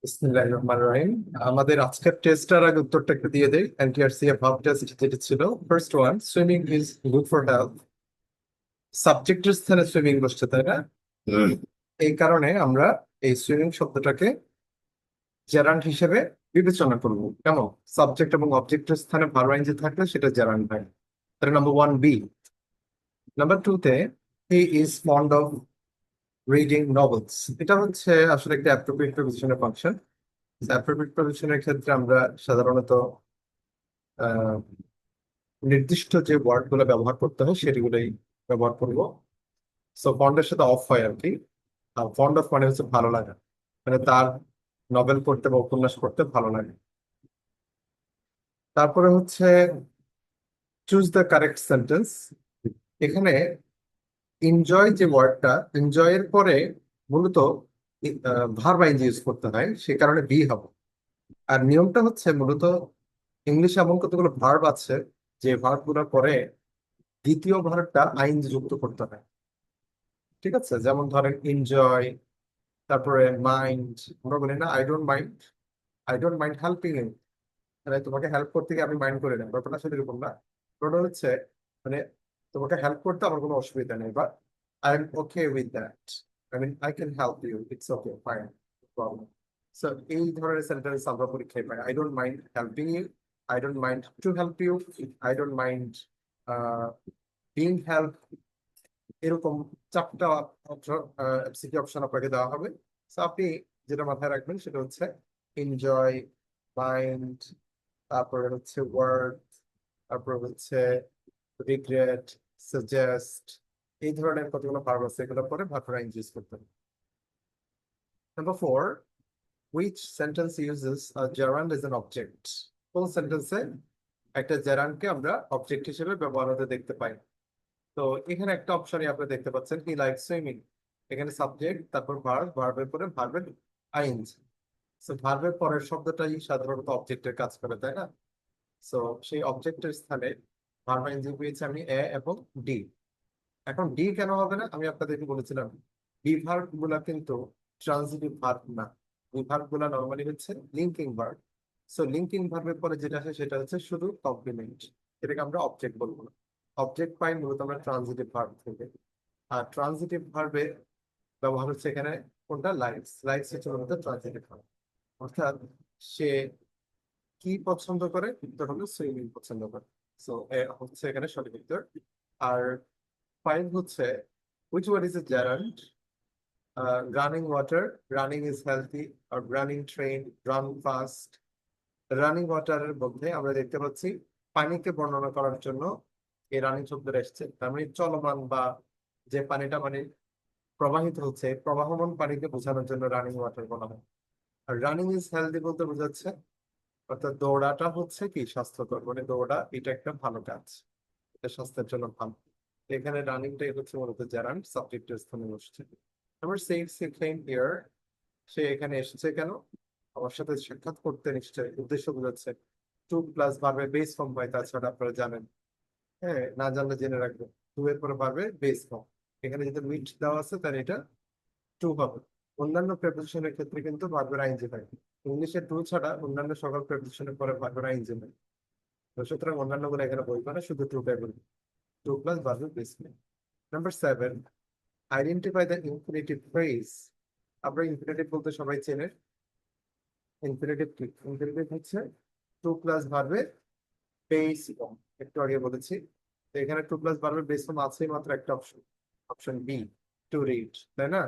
বিসমিল্লাহির রহমানির রহিম। আমাদের আজকের টেস্টার আগে উত্তরটা একটু দিয়ে দেই। এনটিআরসি ভাব টেস্ট যেটা ছিল, first one, swimming is good for health. সাবজেক্টের স্থানে সুইমিং বসছে, তাই না? এই কারণে আমরা এই সুইমিং শব্দটাকে জেরান্ড হিসেবে বিবেচনা করব। কেমন? সাবজেক্ট এবং অবজেক্টের স্থানে ভার্ব যে থাকলে সেটা জেরান্ড হয়। তাহলে number one b. Number two তে, he is fond of reading novels. এটা হচ্ছে আসলে একটা অ্যাপ্রোপ্রিয়েট প্রিপোজিশনের ফাংশন। অ্যাপ্রোপ্রিয়েট প্রিপোজিশনের ক্ষেত্রে আমরা সাধারণত নির্দিষ্ট যে ওয়ার্ড গুলো ব্যবহার করতে হয় সেগুলোই ব্যবহার করব। সো ফন্ডের সাথে অফ হয় আর কি। আর ফন্ড অফ মানে হচ্ছে ভালো লাগা, মানে তার নভেল পড়তে বা উপন্যাস পড়তে ভালো লাগে। তারপরে হচ্ছে চুজ দ্য কারেক্ট সেন্টেন্স। এখানে এনজয় যে ওয়ার্ডটা, এনজয় এর পরে মূলত ভার্ব আইনজি ইউজ করতে হয়, সে কারণে বি হবে। আর নিয়মটা হচ্ছে মূলত ইংলিশে এমন কতগুলো ভার্ব আছে যে ভার্ব গুলোর পরে দ্বিতীয় ভার্বটা আইনজি যুক্ত করতে হয়। ঠিক আছে, যেমন ধরেন এনজয়, তারপরে মাইন্ড। আমরা বলি না, I don't mind helping you, মানে তোমাকে হেল্প করতে গিয়ে আমি মাইন্ড করে নেই, ব্যাপারটা সেরকম না। ব্যাপারটা হচ্ছে মানে তোমাকে হেল্প করতে আমার কোনো অসুবিধা নেই, but I am okay with that. I can help you, it's okay, fine, problem. So এই ধরনের সেন্টেন্স আমরা পরীক্ষায় পাই। I don't mind helping you, I don't mind to help you, I don't mind being help. এরকম চারটা MCQ option আপনাকে দেওয়া হবে। তো আপনি যেটা মাথায় রাখবেন সেটা হচ্ছে এনজয়, মাইন্ড, তারপরে হচ্ছে ওয়ার্ড, তারপর হচ্ছে রিগ্রেট, সাজেস্ট। এই ধরনের কতগুলো ভার্ব আছে, এগুলো পরে ভার্ব ইউজ করতে হবে। Number four, which sentence uses gerund as an object. কোন সেন্টেন্সে একটা জারান্ডকে আমরা অবজেক্ট হিসেবে ব্যবহার হতে দেখতে পাই? তো এখানে একটা অপশনই আপনি দেখতে পাচ্ছেন, হি লাইক সুইমিং। এখানে সাবজেক্ট, তারপর ভার্ব, ভার্বের পরে ভার্বের আইনজ। সো ভার্বের পরের শব্দটাই সাধারণত অবজেক্টের কাজ করে, তাই না? সো সেই অবজেক্টের স্থানে ভার্ব আইনজি পেয়েছি আমি এ এবং ডি। এখন ডি কেন হবে না, আমি আপনাদেরকে বলেছিলাম বি ভার্ব গুলা কিন্তু ট্রানজিটিভ ভার্ব না। বি ভার্ব গুলা নর্মালি হচ্ছে লিঙ্কিং ভার্ব। সো লিঙ্কিং ভার্বের পরে যেটা আসে সেটা হচ্ছে শুধু কমপ্লিমেন্ট। এটাকে আমরা অবজেক্ট বলবো না। অবজেক্ট পাই মূলত আমরা ট্রানজিটিভ ভার্ব থেকে। আর ট্রানজিটিভ ভার্বের ব্যবহার হচ্ছে এখানে কোনটা, লাইকস। লাইকস হচ্ছে মূলত ট্রানজিটিভ ভার্ব। অর্থাৎ সে কি পছন্দ করে, উত্তর হলো সুইমিং পছন্দ করে। সো হচ্ছে এখানে সঠিক উত্তর। আর ফাইভ হচ্ছে, which word is a gerund? Running water, running is healthy, or running train, run fast. Running ওয়াটারের মধ্যে আমরা দেখতে পাচ্ছি পানিকে বর্ণনা করার জন্য এই রানিং শব্দটা এসেছে। তার মানে চলমান বা যে পানিটা মানে প্রবাহিত হচ্ছে, প্রবাহমান পানিকে বোঝানোর জন্য রানিং ওয়াটার বলা হয়। আর রানিং ইজ হেলদি বলতে বোঝাচ্ছে, অর্থাৎ দৌড়াটা হচ্ছে কি স্বাস্থ্যকর, মানে দৌড়া এটা একটা ভালো কাজ, এটা স্বাস্থ্যের জন্য ভালো। এখানে রানিংটাই হচ্ছে মূলত জেরান্ড, সাবজেক্টের স্থানে বসছে। Number six, he came here. সে এখানে এসেছে কেন? আমার সাথে সাক্ষাৎ করতে নিশ্চয়ই, উদ্দেশ্য বোঝাচ্ছে। টু প্লাস ভার্বের বেস ফর্ম হয়, তাছাড়া আপনারা জানেন। হ্যাঁ, না জানলে জেনে রাখবেন। টু এর পরে ভার্বের বেস ফর্ম। এখানে যদি উইচ দেওয়া আছে তাহলে এটা টু হবে। অন্যান্য প্রেপোজিশনের ক্ষেত্রে কিন্তু ভার্বের আইনজি হয়। ইংলিশে টু ছাড়া অন্যান্য সকল প্রেপোজিশনের পরে ভার্বের আইনজি হয়। তো সুতরাং অন্যান্য গুলো এখানে বলবে না, শুধু টুটাই বলবে। টু প্লাস ভার্বের base form. Number seven, identify the infinitive phrase. আমরা ইনফিনিটিভ বলতে সবাই চেনে। ইনফিনিটিভ কি? ইনফিনিটিভ হচ্ছে টু প্লাস ভার্বের বেস ফর্ম। একটু আগে বলেছি। তো এখানে টু প্লাস ভার্বের বেস ফর্ম আছে মাত্র একটা option, option B, to read, তাই না?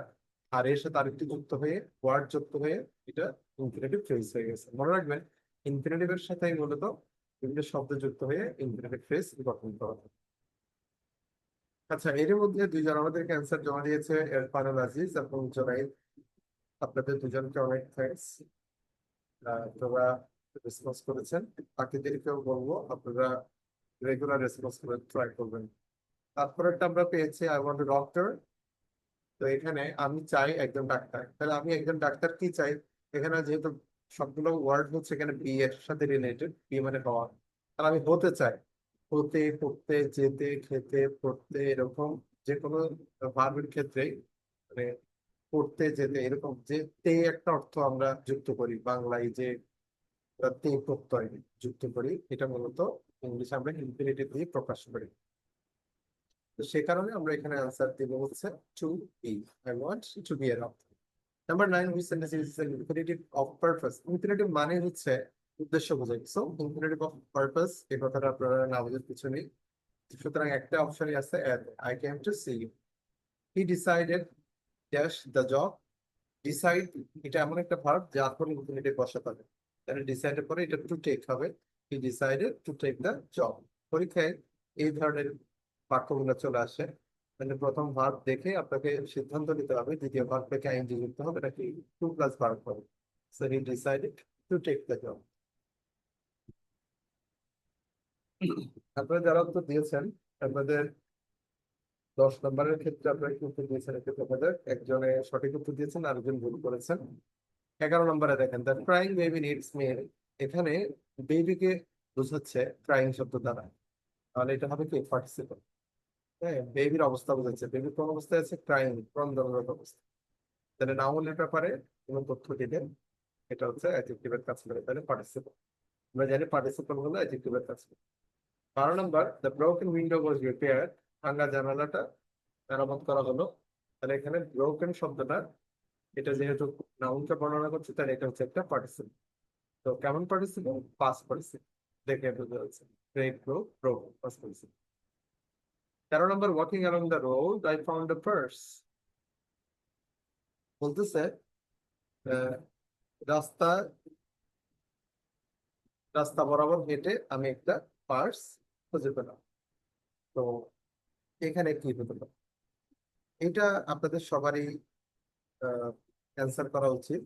আর এর সাথে আরেকটি যুক্ত হয়ে, ওয়ার্ড যুক্ত হয়ে এটা ইনফিনিটিভ ফ্রেজ হয়ে গেছে। মনে রাখবেন, ইনফিনিটিভের সাথে মূলত বিভিন্ন শব্দ যুক্ত হয়ে ইনফিনিটিভ ফ্রেজ গঠন করা হয়। আচ্ছা, এর মধ্যে দুইজন আমাদেরকে অ্যান্সার জমা দিয়েছে, এরফানুল আজিজ এবং জোনাইদ। আপনাদের দুজনকে অনেক থ্যাঙ্কস। তোমরা রেসপন্স করেছেন। বাকিদেরকেও বলবো আপনারা রেগুলার রেসপন্স করে ট্রাই করবেন। তারপরেরটা আমরা পেয়েছি, আই ওয়ান্ট ডক্টর। তো এখানে আমি চাই একজন ডাক্তার, তাহলে আমি একজন ডাক্তার কি চাই? এখানে যেহেতু সবগুলো ওয়ার্ড হচ্ছে এখানে বি এর সাথে রিলেটেড, বি মানে হওয়া, তাহলে আমি হতে চাই। হতে, পড়তে, যেতে, খেতে, পড়তে, এরকম যে কোনো ভার্বের ক্ষেত্রে মানে পড়তে যেতে, এরকম যে তে একটা অর্থ আমরা যুক্ত করি বাংলায়, যে তে প্রত্যয় যুক্ত করি, এটা মূলত ইংলিশে আমরা ইনফিনিটিভ দিয়ে প্রকাশ করি। তো সে কারণে আমরা এখানে আনসার দিব হচ্ছে to be. I want to be এর অর্থ। Number 9, which sentence is infinitive of purpose. Infinitive মানে হচ্ছে উদ্দেশ্য বোঝায়। সো ইনফিনিটিভ অফ পারপাস এই কথাটা আপনারা না বোঝার কিছু নেই। সুতরাং একটা অপশনই আছে, I came to see you. He decided dash the job. Decide এটা এমন একটা ভার্ব যার পরে ইনফিনিটিভ বসাতে হবে। তাহলে ডিসাইডের পরে এটা টু টেক হবে। He decided to take the job. পরীক্ষায় এই ধরনের বাক্যগুলো চলে আসে। মানে প্রথম ভার্ব দেখে আপনাকে সিদ্ধান্ত নিতে হবে দ্বিতীয় ভার্ব থেকে আইএনজি যুক্ত হবে নাকি টু প্লাস ভার্ব হবে। So he decided to take the job. আপনারা যারা উত্তর দিয়েছেন, আপনাদের 10 নম্বরের ক্ষেত্রে আপনারা কি উত্তর দিয়েছেন একটু দেখা যাক। একজনে সঠিক উত্তর দিয়েছেন, আরেকজন ভুল করেছেন। 11 নম্বরে দেখেন, the crying baby needs milk. এখানে বেবিকে বোঝাচ্ছে ক্রাইং শব্দ দ্বারা, তাহলে এটা হবে কি পার্টিসিপল। হ্যাঁ, বেবির অবস্থা বোঝাচ্ছে, বেবি কোন অবস্থায় আছে, ক্রাইং, ক্রন্দনরত অবস্থা। তাহলে নাউনের ব্যাপারে কোনো তথ্য দিলে এটা হচ্ছে অ্যাডজেক্টিভের কাজ করে, তাহলে পার্টিসিপল। আমরা জানি পার্টিসিপল হলো অ্যাডজেক্টিভের কাজ করে। 12 নম্বর, the broken window was repaired. ভাঙা জানালাটা মেরামত করা হলো। তাহলে এখানে ব্রোকেন শব্দটা, এটা যেহেতু নাউনকে বর্ণনা করছে, তাহলে এটা হচ্ছে একটা পার্টিসিপল। তো কেমন পার্টিসিপল, পাস্ট পার্টিসিপল দেখে বোঝা যাচ্ছে। Break, broke, broke, past participle. 13 number, walking along the road I found a purse. বলতেছে আহ, রাস্তা রাস্তা বরাবর হেঁটে আমি একটা পার্স খুঁজে পেলাম। তো এখানে কি হতে পারে, এটা আপনাদের সবারই অ্যান্সার করা উচিত।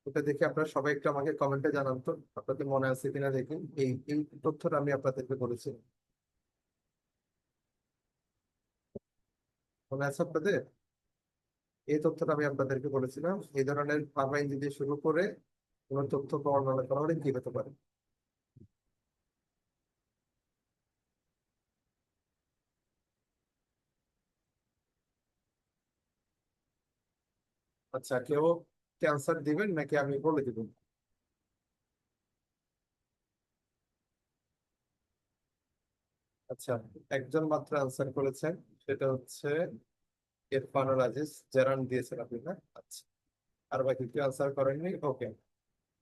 ওটা দেখে আপনারা সবাই একটু আমাকে কমেন্টে জানান তো, আপনাদের মনে আছে কিনা দেখুন। এই এই তথ্যটা আমি আপনাদেরকে বলেছি, মনে আছে আপনাদের? এই তথ্যটা আমি আপনাদেরকে বলেছিলাম, এই ধরনের পারমাইন দিয়ে শুরু করে কোন তথ্য বর্ণনা করা হলে কি হতে পারে। আচ্ছা, কেউ ক্যান্সার দিবেন নাকি আমি বলে দিব? আচ্ছা, একজন মাত্র আনসার করেছেন, সেটা হচ্ছে ইরফানুল আজিজ। জেরান দিয়েছেন আপনি না? আচ্ছা, আর বাকি কেউ আনসার করেননি, ওকে।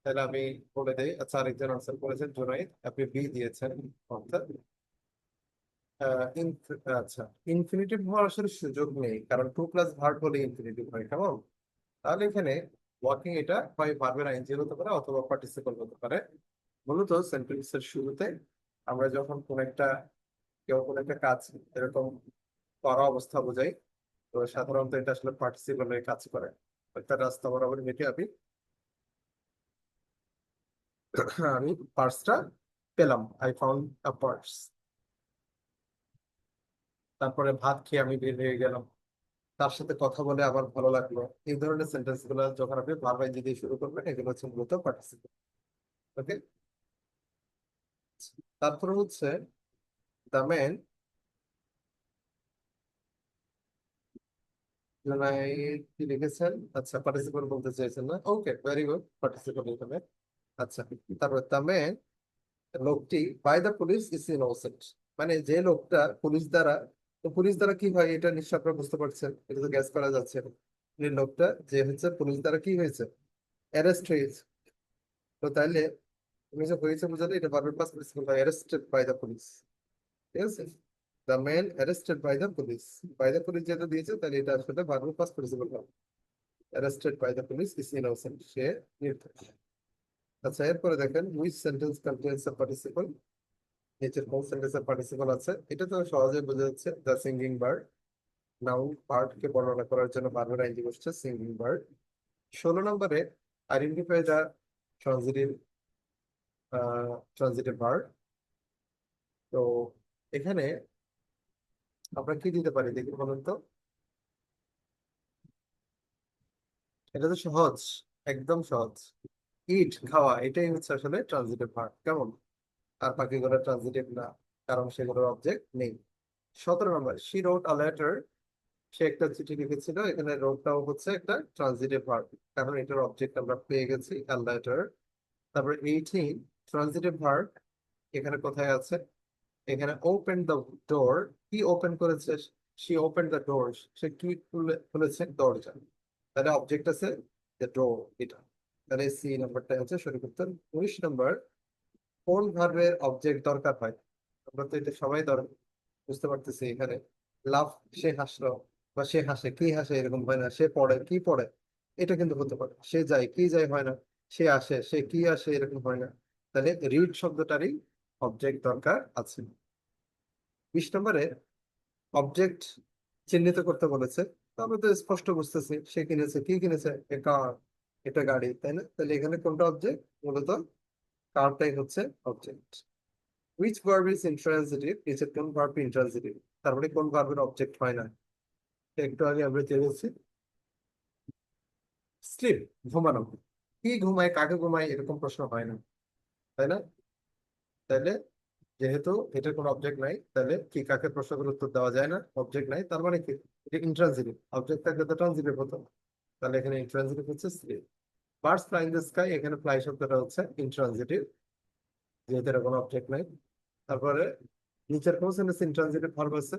তাহলে আমি বলে দেই। আচ্ছা, আরেকজন আনসার করেছেন জুনাইদ, আপনি বি দিয়েছেন। অর্থাৎ আচ্ছা, ইনফিনিটিভ হওয়ার আসলে সুযোগ নেই, কারণ টু প্লাস ভার্ব হলে ইনফিনিটিভ হয়, কেমন? তাহলে এখানে ওয়ার্কিং এটা হয় ভার্বের আইনজি হতে পারে অথবা পার্টিসিপল হতে পারে। মূলত সেন্টেন্সের শুরুতে আমরা যখন কেউ কোন একটা কাজ এরকম করা অবস্থা বোঝাই, তো সাধারণত এটা আসলে পার্টিসিপল হয়ে কাজ করে। অর্থাৎ রাস্তা বরাবর হেঁটে আমি পার্সটা পেলাম, আই ফাউন্ড আ পার্স। তারপরে ভাত খেয়ে আমি বের হয়ে গেলাম, তার সাথে কথা বলে আবার ভালো লাগলো। এই ধরনের সেন্টেন্স গুলো যখন আপনি ভার্ব আইনজি দিয়ে শুরু করবেন, এগুলো হচ্ছে মূলত পার্টিসিপল। ওকে। তারপরে হচ্ছে দ্য ম্যান, কি লিখেছেন? আচ্ছা, পার্টিসিপল বলতে চাইছেন না, ওকে, ভেরি গুড, পার্টিসিপল এখানে। আচ্ছা, তারপর দ্য ম্যান, লোকটি by the police is innocent. মানে যে লোকটা পুলিশ দ্বারা, তো পুলিশ দ্বারা কি হয় এটা নিশ্চয় আপনারা বুঝতে পারছেন, এটা তো গ্যাস করা যাচ্ছে। এই লোকটা যে হচ্ছে পুলিশ দ্বারা কি হয়েছে, অ্যারেস্ট হয়েছে। তো তাইলে তুমি যে হয়েছে বুঝালে এটা ভার্বের পাস্ট পার্টিসিপল হয়, অ্যারেস্টেড বাই দ্য পুলিশ। ঠিক আছে, the man arrested by the police. By the police যেটা দিয়েছে, তাহলে এটা আসলে ভার্বের পাস্ট পার্টিসিপল হয়। Arrested by the police is innocent, সে নির্দোষ। আচ্ছা, এরপরে দেখেন, which sentence contains a participle. নিচের কোন সেন্টেন্সের পার্টিসিপল আছে? এটা তো সহজে বোঝা যাচ্ছে, the singing bird. Noun part কে বর্ণনা করার জন্য বারবার আইনজি বসছে, সিঙ্গিং বার্ড। 16 নম্বরে, identify the transitive transitive verb. তো এখানে আমরা কি দিতে পারি দেখি বলুন তো। এটা তো সহজ, একদম সহজ। ইট, খাওয়া, এটাই হচ্ছে আসলে ট্রানজিটিভ ভার্ব, কেমন? আর বাকিগুলো ট্রানজিটিভ না, কারণ সেগুলোর অবজেক্ট নেই। 17 নম্বর, শি রোট আ লেটার সে একটা চিঠি লিখেছিল, এখানে রোডটাও হচ্ছে একটা ট্রানজিটিভ ভার্ব, কারণ এটার অবজেক্ট আমরা পেয়ে গেছি আ লেটার। তারপর 18 ট্রানজিটিভ ভার্ব এখানে কোথায় আছে? এখানে ওপেন দ্য ডোর, কি ওপেন করেছে? শি ওপেন দ্য ডোর, সে কি খুলেছে? দরজা। তাহলে অবজেক্ট আছে দ্য ডোর, এটা। তাহলে সি নাম্বারটা হচ্ছে সঠিক উত্তর। 19 নম্বর, কোন ভার্বের অবজেক্ট দরকার হয়? আমরা তো এটা সবাই বুঝতে পারতেছি এখানে। লাভ, সে হাসলো, বা সে হাসে, কি হাসে এরকম হয় না। সে পড়ে, কি পড়ে, এটা কিন্তু হতে পারে। সে যায়, কি যায় হয় না। সে আসে, সে কি আসে এরকম হয় না। তাহলে রিড শব্দটারই অবজেক্ট দরকার আছে। 20 নম্বরে অবজেক্ট চিহ্নিত করতে বলেছে। তো আমরা তো স্পষ্ট বুঝতেছি সে কিনেছে, কি কিনেছে? এ কার, এটা গাড়ি, তাই না? তাহলে এখানে কোনটা অবজেক্ট? মূলত কারটাই হচ্ছে object. Which verb is intransitive, নিচের কোন ভার্ব ইন্ট্রান্সিটিভ? তার মানে কোন ভার্বের অবজেক্ট হয় না? একটু আগে আমরা জেনেছি, স্লিপ, ঘুমানো। কি ঘুমায়, কাকে ঘুমায়, এরকম প্রশ্ন হয় না, তাই না? তাহলে যেহেতু এটার কোনো অবজেক্ট নাই, তাহলে কি কাকে প্রশ্নের উত্তর দেওয়া যায় না, অবজেক্ট নাই, তার মানে কি এটা ইন্ট্রান্সিটিভ। অবজেক্ট থাকলে তো ট্রান্সিটিভ হতো। তাহলে এখানে ইন্ট্রান্সিটিভ হচ্ছে sleep. Birds fly in the sky, এখানে ফ্লাই শব্দটা হচ্ছে ইন্ট্রান্সিটিভ, যেহেতু এটা কোনো অবজেক্ট নাই। তারপরে নিচের কোন সেন্টেন্স ইন্ট্রান্সিটিভ ভার্ব আছে?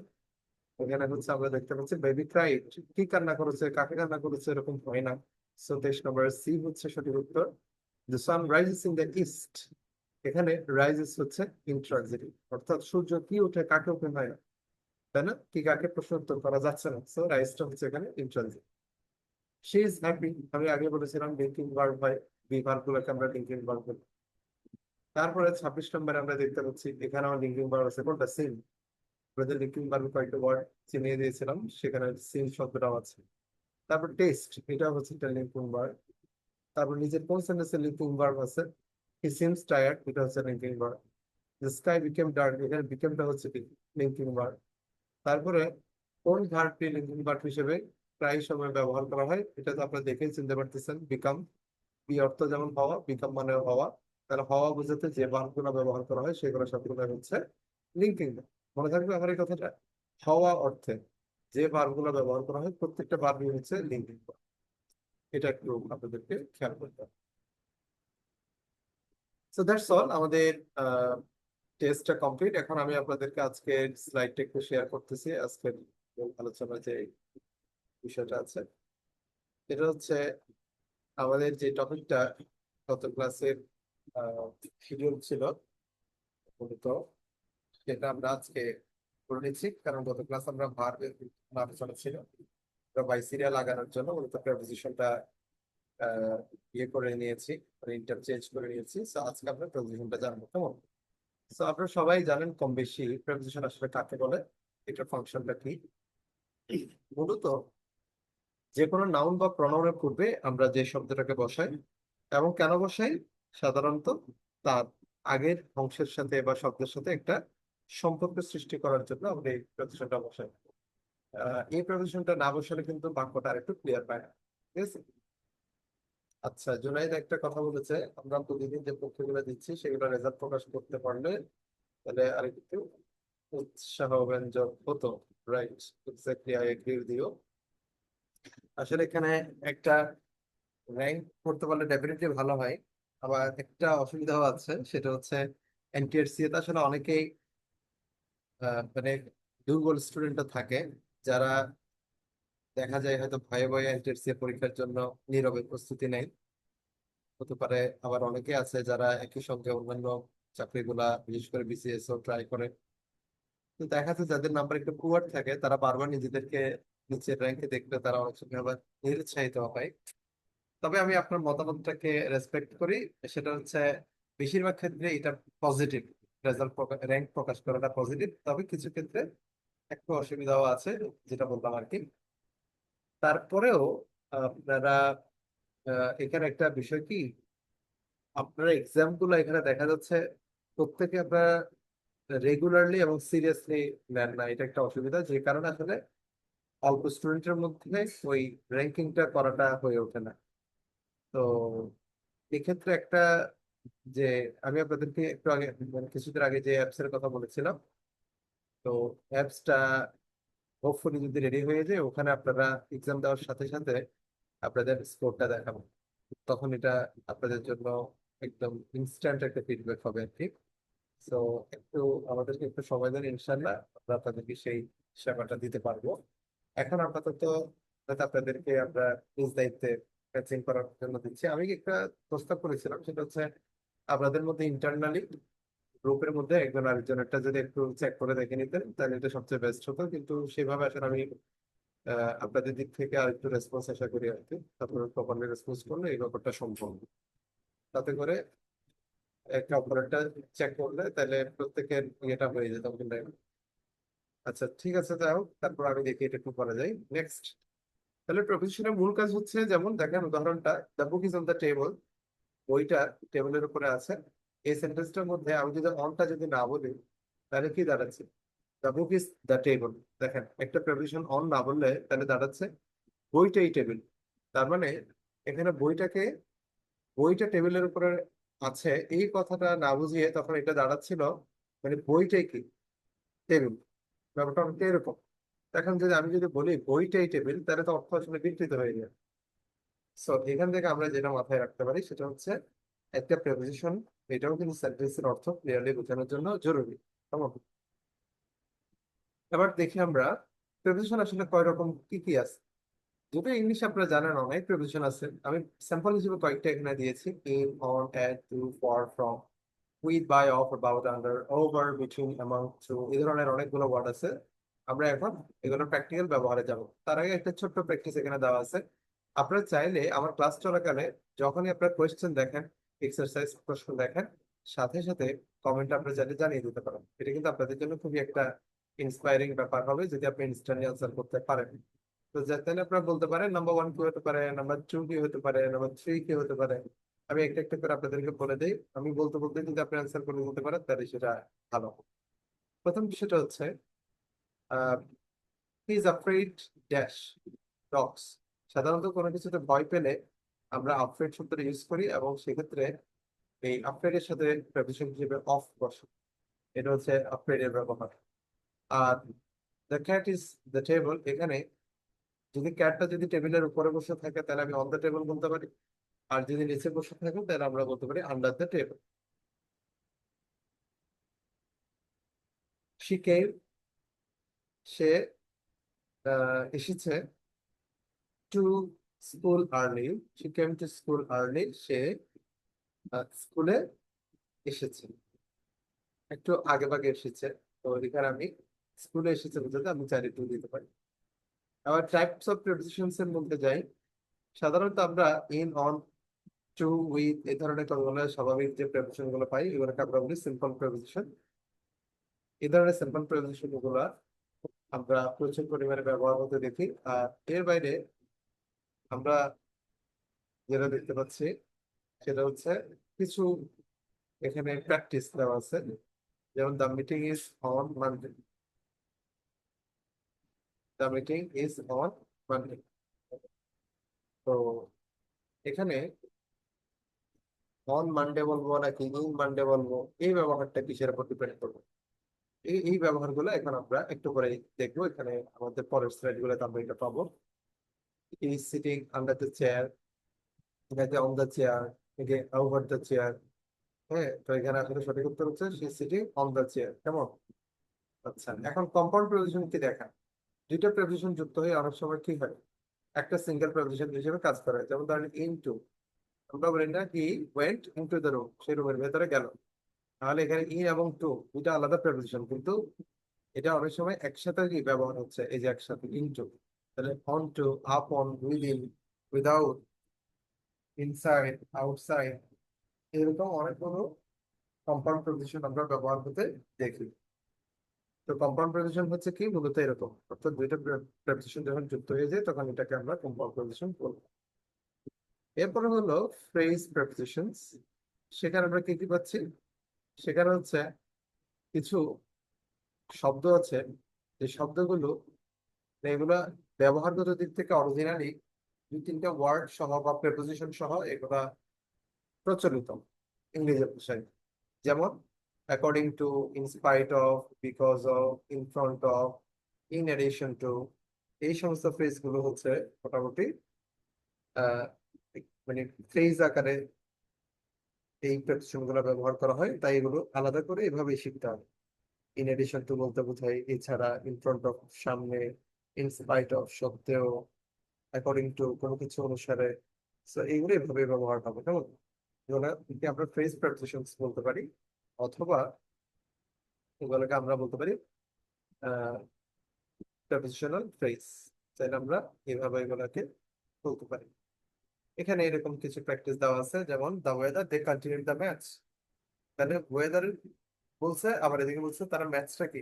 এখানে হচ্ছে আমরা দেখতে পাচ্ছি বেবি ক্রাইড, কি কান্না করেছে, কাকে কান্না করেছে, এরকম হয় না। সো 23 নম্বর সি হচ্ছে সঠিক উত্তর। The sun rises in the east, এখানে রাইজেস হচ্ছে ইন্ট্রানজিটিভ, অর্থাৎ সূর্য কি ওঠে, কাকে ওঠে হয় না, তাই না? কি কাকে প্রশ্ন উত্তর করা যাচ্ছে না, সো রাইজটা হচ্ছে এখানে ইন্ট্রানজিটিভ। শি ইজ হ্যাপি, আমি আগে বলেছিলাম লিঙ্কিং ভার্ব হয়, বি ভার্ব গুলোকে আমরা লিঙ্কিং ভার্ব বলি। তারপরে 26 নম্বরে আমরা দেখতে পাচ্ছি এখানে আমার লিঙ্কিং ভার্ব আছে কোনটা? সিন। আমরা লিঙ্কিং ভার্ব কয়েকটা ওয়ার্ড চিনিয়ে দিয়েছিলাম, সেখানে সিন শব্দটাও আছে। তারপর টেস্ট, এটা হচ্ছে একটা লিঙ্কিং ভার্ব। তারপর নিজের কোন সেন্টেন্সে লিঙ্কিং ভার্ব আছে? হি সিমস টায়ার্ড, এটা হচ্ছে linking verb. The sky became dark, এখানে বিকেমটা হচ্ছে কি লিঙ্কিং ভার্ব। তারপরে কোন ভার্বটি লিঙ্কিং ভার্ব হিসেবে প্রায় সময় ব্যবহার করা হয়? এটা তো আপনারা দেখেই চিনতে পারতেছেন, বিকাম। বি অর্থ যেমন হওয়া, বিকাম মানে হওয়া। তাহলে হওয়া বোঝাতে যে ভার্বগুলো ব্যবহার করা হয় সেগুলো সবগুলো হচ্ছে লিঙ্কিং ভার্ব। মনে থাকবে আমার এই কথাটা, হওয়া অর্থে যে ভার্বগুলো ব্যবহার করা হয় প্রত্যেকটা ভার্বই হচ্ছে লিঙ্কিং ভার্ব। এটা একটু আপনাদেরকে খেয়াল করতে হবে। সো দ্যাটস অল, আমাদের টেস্টটা কমপ্লিট। এখন আমি আপনাদেরকে আজকে স্লাইডটা একটু শেয়ার করতেছি। আজকের মূল আলোচনা যে বিষয়টা আছে, এটা হচ্ছে আমাদের যে টপিকটা গত ক্লাসের শিডিউল ছিল মূলত, সেটা আমরা আজকে করে নিচ্ছি। কারণ গত ক্লাস আমরা ভার্বের আলোচনা ছিল, বাই সিরিয়াল লাগানোর জন্য মূলত প্রেপোজিশনটা ইয়ে করে নিয়েছি, মানে ইন্টারচেঞ্জ করে নিয়েছি। তো আজকে আমরা প্রেপোজিশনটা জানবো, কেমন? তো আপনারা সবাই জানেন কম বেশি প্রেপোজিশন আসলে কাকে বলে, এটার ফাংশনটা কি। মূলত যে কোনো নাউন বা প্রনাউনের পূর্বে আমরা যে শব্দটাকে বসাই, এবং কেন বসাই? সাধারণত তার আগের অংশের সাথে বা শব্দের সাথে একটা সম্পর্ক সৃষ্টি করার জন্য আমরা এই প্রতিষ্ঠানটা বসাই। এই প্রতিষ্ঠানটা না বসালে কিন্তু বাক্যটা আর একটু ক্লিয়ার পায় না, ঠিক আছে? আচ্ছা, জুনাইদ একটা কথা বলেছে, আমরা প্রতিদিন যে পরীক্ষাগুলো দিচ্ছি সেগুলো রেজাল্ট প্রকাশ করতে পারলে তাহলে আরেকটু উৎসাহ ব্যঞ্জক হতো। Right, exactly, I agree with you. আসলে এখানে একটা র্যাঙ্ক করতে পারলে ডেফিনেটলি ভালো হয়। আবার একটা অসুবিধাও আছে, সেটা হচ্ছে এনটিআরসি তে আসলে অনেকেই মানে দুর্বল স্টুডেন্টও থাকে, যারা দেখা যায় হয়তো ভয়ে ভয়ে এনটিআরসি পরীক্ষার জন্য নীরবে প্রস্তুতি নেয়, হতে পারে। আবার অনেকে আছে যারা একই সঙ্গে অন্যান্য চাকরিগুলা বিশেষ করে বিসিএস ও ট্রাই করে। তো দেখা যাচ্ছে যাদের নাম্বার একটু পুয়ার থাকে তারা বারবার নিজেদেরকে নিচের র্যাঙ্কে দেখলে তারা অনেক সময় আবার নিরুৎসাহিত হয়। তবে আমি আপনার মতামতটাকে রেসপেক্ট করি। সেটা হচ্ছে বেশিরভাগ ক্ষেত্রে এটা পজিটিভ, রেজাল্ট র্যাঙ্ক প্রকাশ করাটা পজিটিভ। তবে কিছু ক্ষেত্রে একটু অসুবিধাও আছে, যেটা বললাম আর কি। তারপরেও আপনারা এখানে একটা বিষয় কি, আপনারা এক্সাম গুলো এখানে দেখা যাচ্ছে প্রত্যেকে আপনারা রেগুলারলি এবং সিরিয়াসলি নেন না, এটা একটা অসুবিধা, যে কারণে আসলে অল্প স্টুডেন্টের মধ্যে ওই র্যাঙ্কিংটা করাটা হয়ে ওঠে না। তো এক্ষেত্রে একটা, যে আমি আপনাদেরকে একটু আগে মানে কিছুদিন আগে যে অ্যাপস এর কথা বলেছিলাম, তো অ্যাপসটা হোপফুলি যদি রেডি হয়ে যায়, ওখানে আপনারা এক্সাম দেওয়ার সাথে সাথে আপনাদের স্কোরটা দেখাবো। তখন এটা আপনাদের জন্য একদম ইনস্ট্যান্ট একটা ফিডব্যাক হবে আর কি। তো একটু আমাদেরকে একটু সময় দেন, ইনশাল্লাহ আমরা আপনাদেরকে সেই সেবাটা দিতে পারবো। এখন আপাতত হয়তো আপনাদেরকে আমরা নিজ দায়িত্বে কোচিং করার জন্য দিচ্ছি। আমি একটা প্রস্তাব করেছিলাম, সেটা হচ্ছে আপনাদের মধ্যে ইন্টারনালি গ্রুপের মধ্যে একজন আরেকজনেরটা যদি একটু চেক করে দেখে নিতেন, তাহলে এটা সবচেয়ে বেস্ট হতো। কিন্তু সেভাবে আসলে আমি আপনাদের দিক থেকে আর একটু রেসপন্স আশা করি আর কি। তারপরে প্রপারলি রেসপন্স করলে এই ব্যাপারটা সম্ভব। তাতে করে একটা অপারেটর চেক করলে তাহলে প্রত্যেকের ইয়েটা হয়ে যেত কিন্তু। আচ্ছা ঠিক আছে, তাও তারপর আমি দেখি এটা একটু করা যায় নেক্সট। তাহলে প্রপোজিশনের মূল কাজ হচ্ছে, যেমন দেখেন উদাহরণটা, the book is on the table, বইটা টেবিলের উপরে আছে। এই সেন্টেন্সটার মধ্যে আমি যদি অনটা যদি না বলি, তাহলে কি দাঁড়াচ্ছে? The book is the table. দেখেন একটা প্রপোজিশন অন না বললে তাহলে দাঁড়াচ্ছে বইটাই টেবিল। তার মানে এখানে বইটা টেবিলের উপরে আছে এই কথাটা না বুঝিয়ে তখন এটা দাঁড়াচ্ছিল মানে বইটাই কি টেবিল। ব্যাপারটা অনেকটা এরকম। এখন যদি আমি যদি বলি বইটাই টেবিল, তাহলে তো অর্থ আসলে বিকৃত হয়ে যায়। সো এখান থেকে আমরা যেটা মাথায় রাখতে পারি সেটা হচ্ছে একটা প্রেপোজিশন, এটাও কিন্তু সেন্টেন্সের অর্থ ক্লিয়ারলি বোঝানোর জন্য জরুরি। কেমন? এবার দেখি আমরা প্রেপোজিশন আসলে কয় রকম, কি কি আছে। যদিও ইংলিশ আপনারা জানেন অনেক প্রেপোজিশন আছে, আমি স্যাম্পল হিসেবে কয়েকটা এখানে দিয়েছি। In, on, at, to, for, from, with, by, of, about, under, over, between, among, through, এই ধরনের অনেকগুলো ওয়ার্ড আছে। আমরা এখন এগুলো প্র্যাকটিক্যাল ব্যবহারে যাব। তার আগে একটা ছোট্ট প্র্যাকটিস এখানে দেওয়া আছে। আপনারা চাইলে আমার ক্লাস চলাকালে যখনই আপনার কোয়েশ্চেন দেখেন, এক্সারসাইজ প্রশ্ন দেখেন, সাথে সাথে কমেন্ট আপনারা চাইলে জানিয়ে দিতে পারেন। এটা কিন্তু আপনাদের জন্য খুবই একটা ইন্সপায়ারিং ব্যাপার হবে যদি আপনি ইনস্ট্যান্টলি আনসার করতে পারেন। তো তাহলে আপনারা বলতে পারেন নাম্বার ওয়ান কি হতে পারে, নাম্বার টু কি হতে পারে, নাম্বার থ্রি কি হতে পারে। আমি একটা একটা করে আপনাদেরকে বলে দিই, আমি বলতে বলতে যদি আপনি অ্যান্সার করে বলতে পারেন তাহলে সেটা ভালো। প্রথম বিষয়টা হচ্ছে he is afraid dash dogs. সাধারণত কোনো কিছুতে ভয় পেলে আমরা আফ্রেড শব্দটা ইউজ করি, এবং সেক্ষেত্রে এই আফ্রেড এর সাথে প্রেপোজিশন হিসেবে অফ বসে। এটা হচ্ছে আফ্রেড এর ব্যবহার। Are the cat is the table, এখানে যদি ক্যাটটা যদি টেবিলের উপরে বসে থাকে তাহলে আমি অন দ্য টেবিল বলতে পারি। আর যদি নিচে বসে থাকে তাহলে আমরা বলতে পারি under the table. She came, সে এসেছে। To school early, she came to school early, সে স্কুলে এসেছে, একটু আগে ভাগে এসেছে। তো এখানে আমি স্কুলে এসেছে বোঝাতে আমি চাইলে টু দিতে পারি। আবার টাইপস অফ প্রিপোজিশনস এর মধ্যে যাই। সাধারণত আমরা ইন, অন, টু, উইথ এই ধরনের কথাগুলো স্বাভাবিক যে প্রিপোজিশন গুলো পাই এগুলোকে আমরা বলি সিম্পল প্রিপোজিশন। এই ধরনের সিম্পল প্রিপোজিশন গুলো আমরা প্রচুর পরিমাণে ব্যবহার হতে দেখি। আর এর বাইরে আমরা যেটা দেখতে পাচ্ছি সেটা হচ্ছে কিছু এখানে প্র্যাকটিস দেওয়া আছে। যেমন the meeting is on Monday, the meeting is on Monday. তো এখানে অন মানডে বলবো নাকি ইন মানডে বলবো, এই ব্যবহারটা কিসের উপর ডিপেন্ড করবে। এই ব্যবহারগুলো এখন আমরা একটু করে দেখবো। এখানে আমাদের পরের স্লাইড গুলোতে আমরা এটা পাবো। Is sitting under the chair, এটাকে অন দ্য চেয়ার, এটাকে ওভার দ্য চেয়ার। হ্যাঁ, তো এখানে আসলে সঠিক উত্তর হচ্ছে she is sitting on the chair. কেমন? আচ্ছা, এখন কম্পাউন্ড প্রেপোজিশন কি দেখা। দুইটা প্রেপোজিশন যুক্ত হয়ে অনেক সময় কি হয়, একটা সিঙ্গেল প্রেপোজিশন হিসেবে কাজ করে। যেমন ধরেন ইনটু, আমরা বলি না he went into the room, সেই রুমের ভেতরে গেল। তাহলে এখানে ইন এবং টু দুইটা আলাদা প্রেপোজিশন, কিন্তু এটা অনেক সময় একসাথে কি ব্যবহার হচ্ছে, এই যে একসাথে ইনটু। তাহলে on to, up on, within, without, inside, outside, এরকম অনেকগুলো কম্পাউন্ড প্রেপোজিশন আমরা ব্যবহার করতে দেখি। তো কম্পাউন্ড প্রেপোজিশন হচ্ছে কি মূলত এরকম, অর্থাৎ দুইটা প্রেপোজিশন যখন যুক্ত হয়ে যায় তখন এটাকে আমরা কম্পাউন্ড প্রেপোজিশন বলবো। এরপরে হলো ফ্রেজ প্রেপোজিশনস। সেখানে আমরা কি কি পাচ্ছি, সেখানে হচ্ছে কিছু শব্দ আছে, যে শব্দগুলো এগুলা ব্যবহারগত দিক থেকে অরিজিনালি দুই তিনটা ওয়ার্ড সহ বা প্রেপোজিশন সহ এগুলা প্রচলিত ইংরেজি ভাষায়। যেমন according to, in spite of, because of, in front of, in addition to, এই সমস্ত ফ্রেজ গুলো হচ্ছে মোটামুটি আহ মানে ফ্রেজ আকারে এই প্রেপোজিশন গুলো ব্যবহার করা হয়, তাই এগুলো আলাদা করে এভাবেই শিখতে হবে। ইন এডিশন টু বলতে বোঝায় এছাড়া, ইন ফ্রন্ট অফ সামনে, ইন স্পাইট অফ সত্ত্বেও, অ্যাকর্ডিং টু কোনো কিছু অনুসারে। তো এইগুলো এভাবে ব্যবহার হবে, কেমন? এগুলো কি আমরা ফ্রেজ প্রেপোজিশনস বলতে পারি, অথবা এগুলোকে আমরা বলতে পারি প্রেপোজিশনাল ফ্রেজ। তাহলে আমরা এভাবে এগুলোকে বলতে পারি। এখানে এরকম কিছু প্র্যাকটিস দেওয়া আছে, যেমন the weather they continue the match. তাহলে ওয়েদার বলছে, আবার এদিকে বলছে তারা ম্যাচটা কি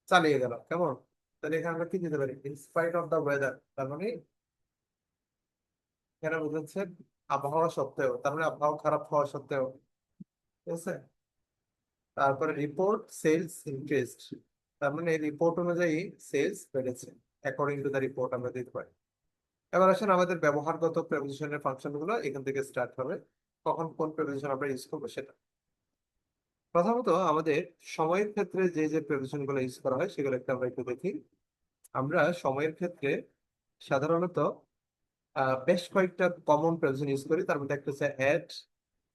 চালিয়ে গেল, কেমন? তাহলে এখানে আমরা কি দিতে পারি, ইনস্পাইট অফ দ্য ওয়েদার, তার মানে এখানে বোঝাচ্ছে আবহাওয়া সত্ত্বেও, তার মানে আবহাওয়া খারাপ হওয়া সত্ত্বেও, ঠিক আছে। তারপরে রিপোর্ট সেলস ইনক্রিজড, তার মানে রিপোর্ট অনুযায়ী সেলস বেড়েছে, অ্যাকর্ডিং টু দ্য রিপোর্ট আমরা দিতে পারি। এবার আসেন আমাদের ব্যবহারগত প্রেপোজিশনের ফাংশন গুলো এখান থেকে স্টার্ট হবে, কখন কোন প্রেপোজিশন আমরা ইউজ করবো সেটা। প্রথমত আমাদের সময়ের ক্ষেত্রে যে যে প্রেপোজিশন গুলো ইউজ করা হয় সেগুলো একটা আমরা একটু দেখি। আমরা সময়ের ক্ষেত্রে সাধারণত বেশ কয়েকটা কমন প্রেপোজিশন ইউজ করি, তার মধ্যে একটা হচ্ছে এট,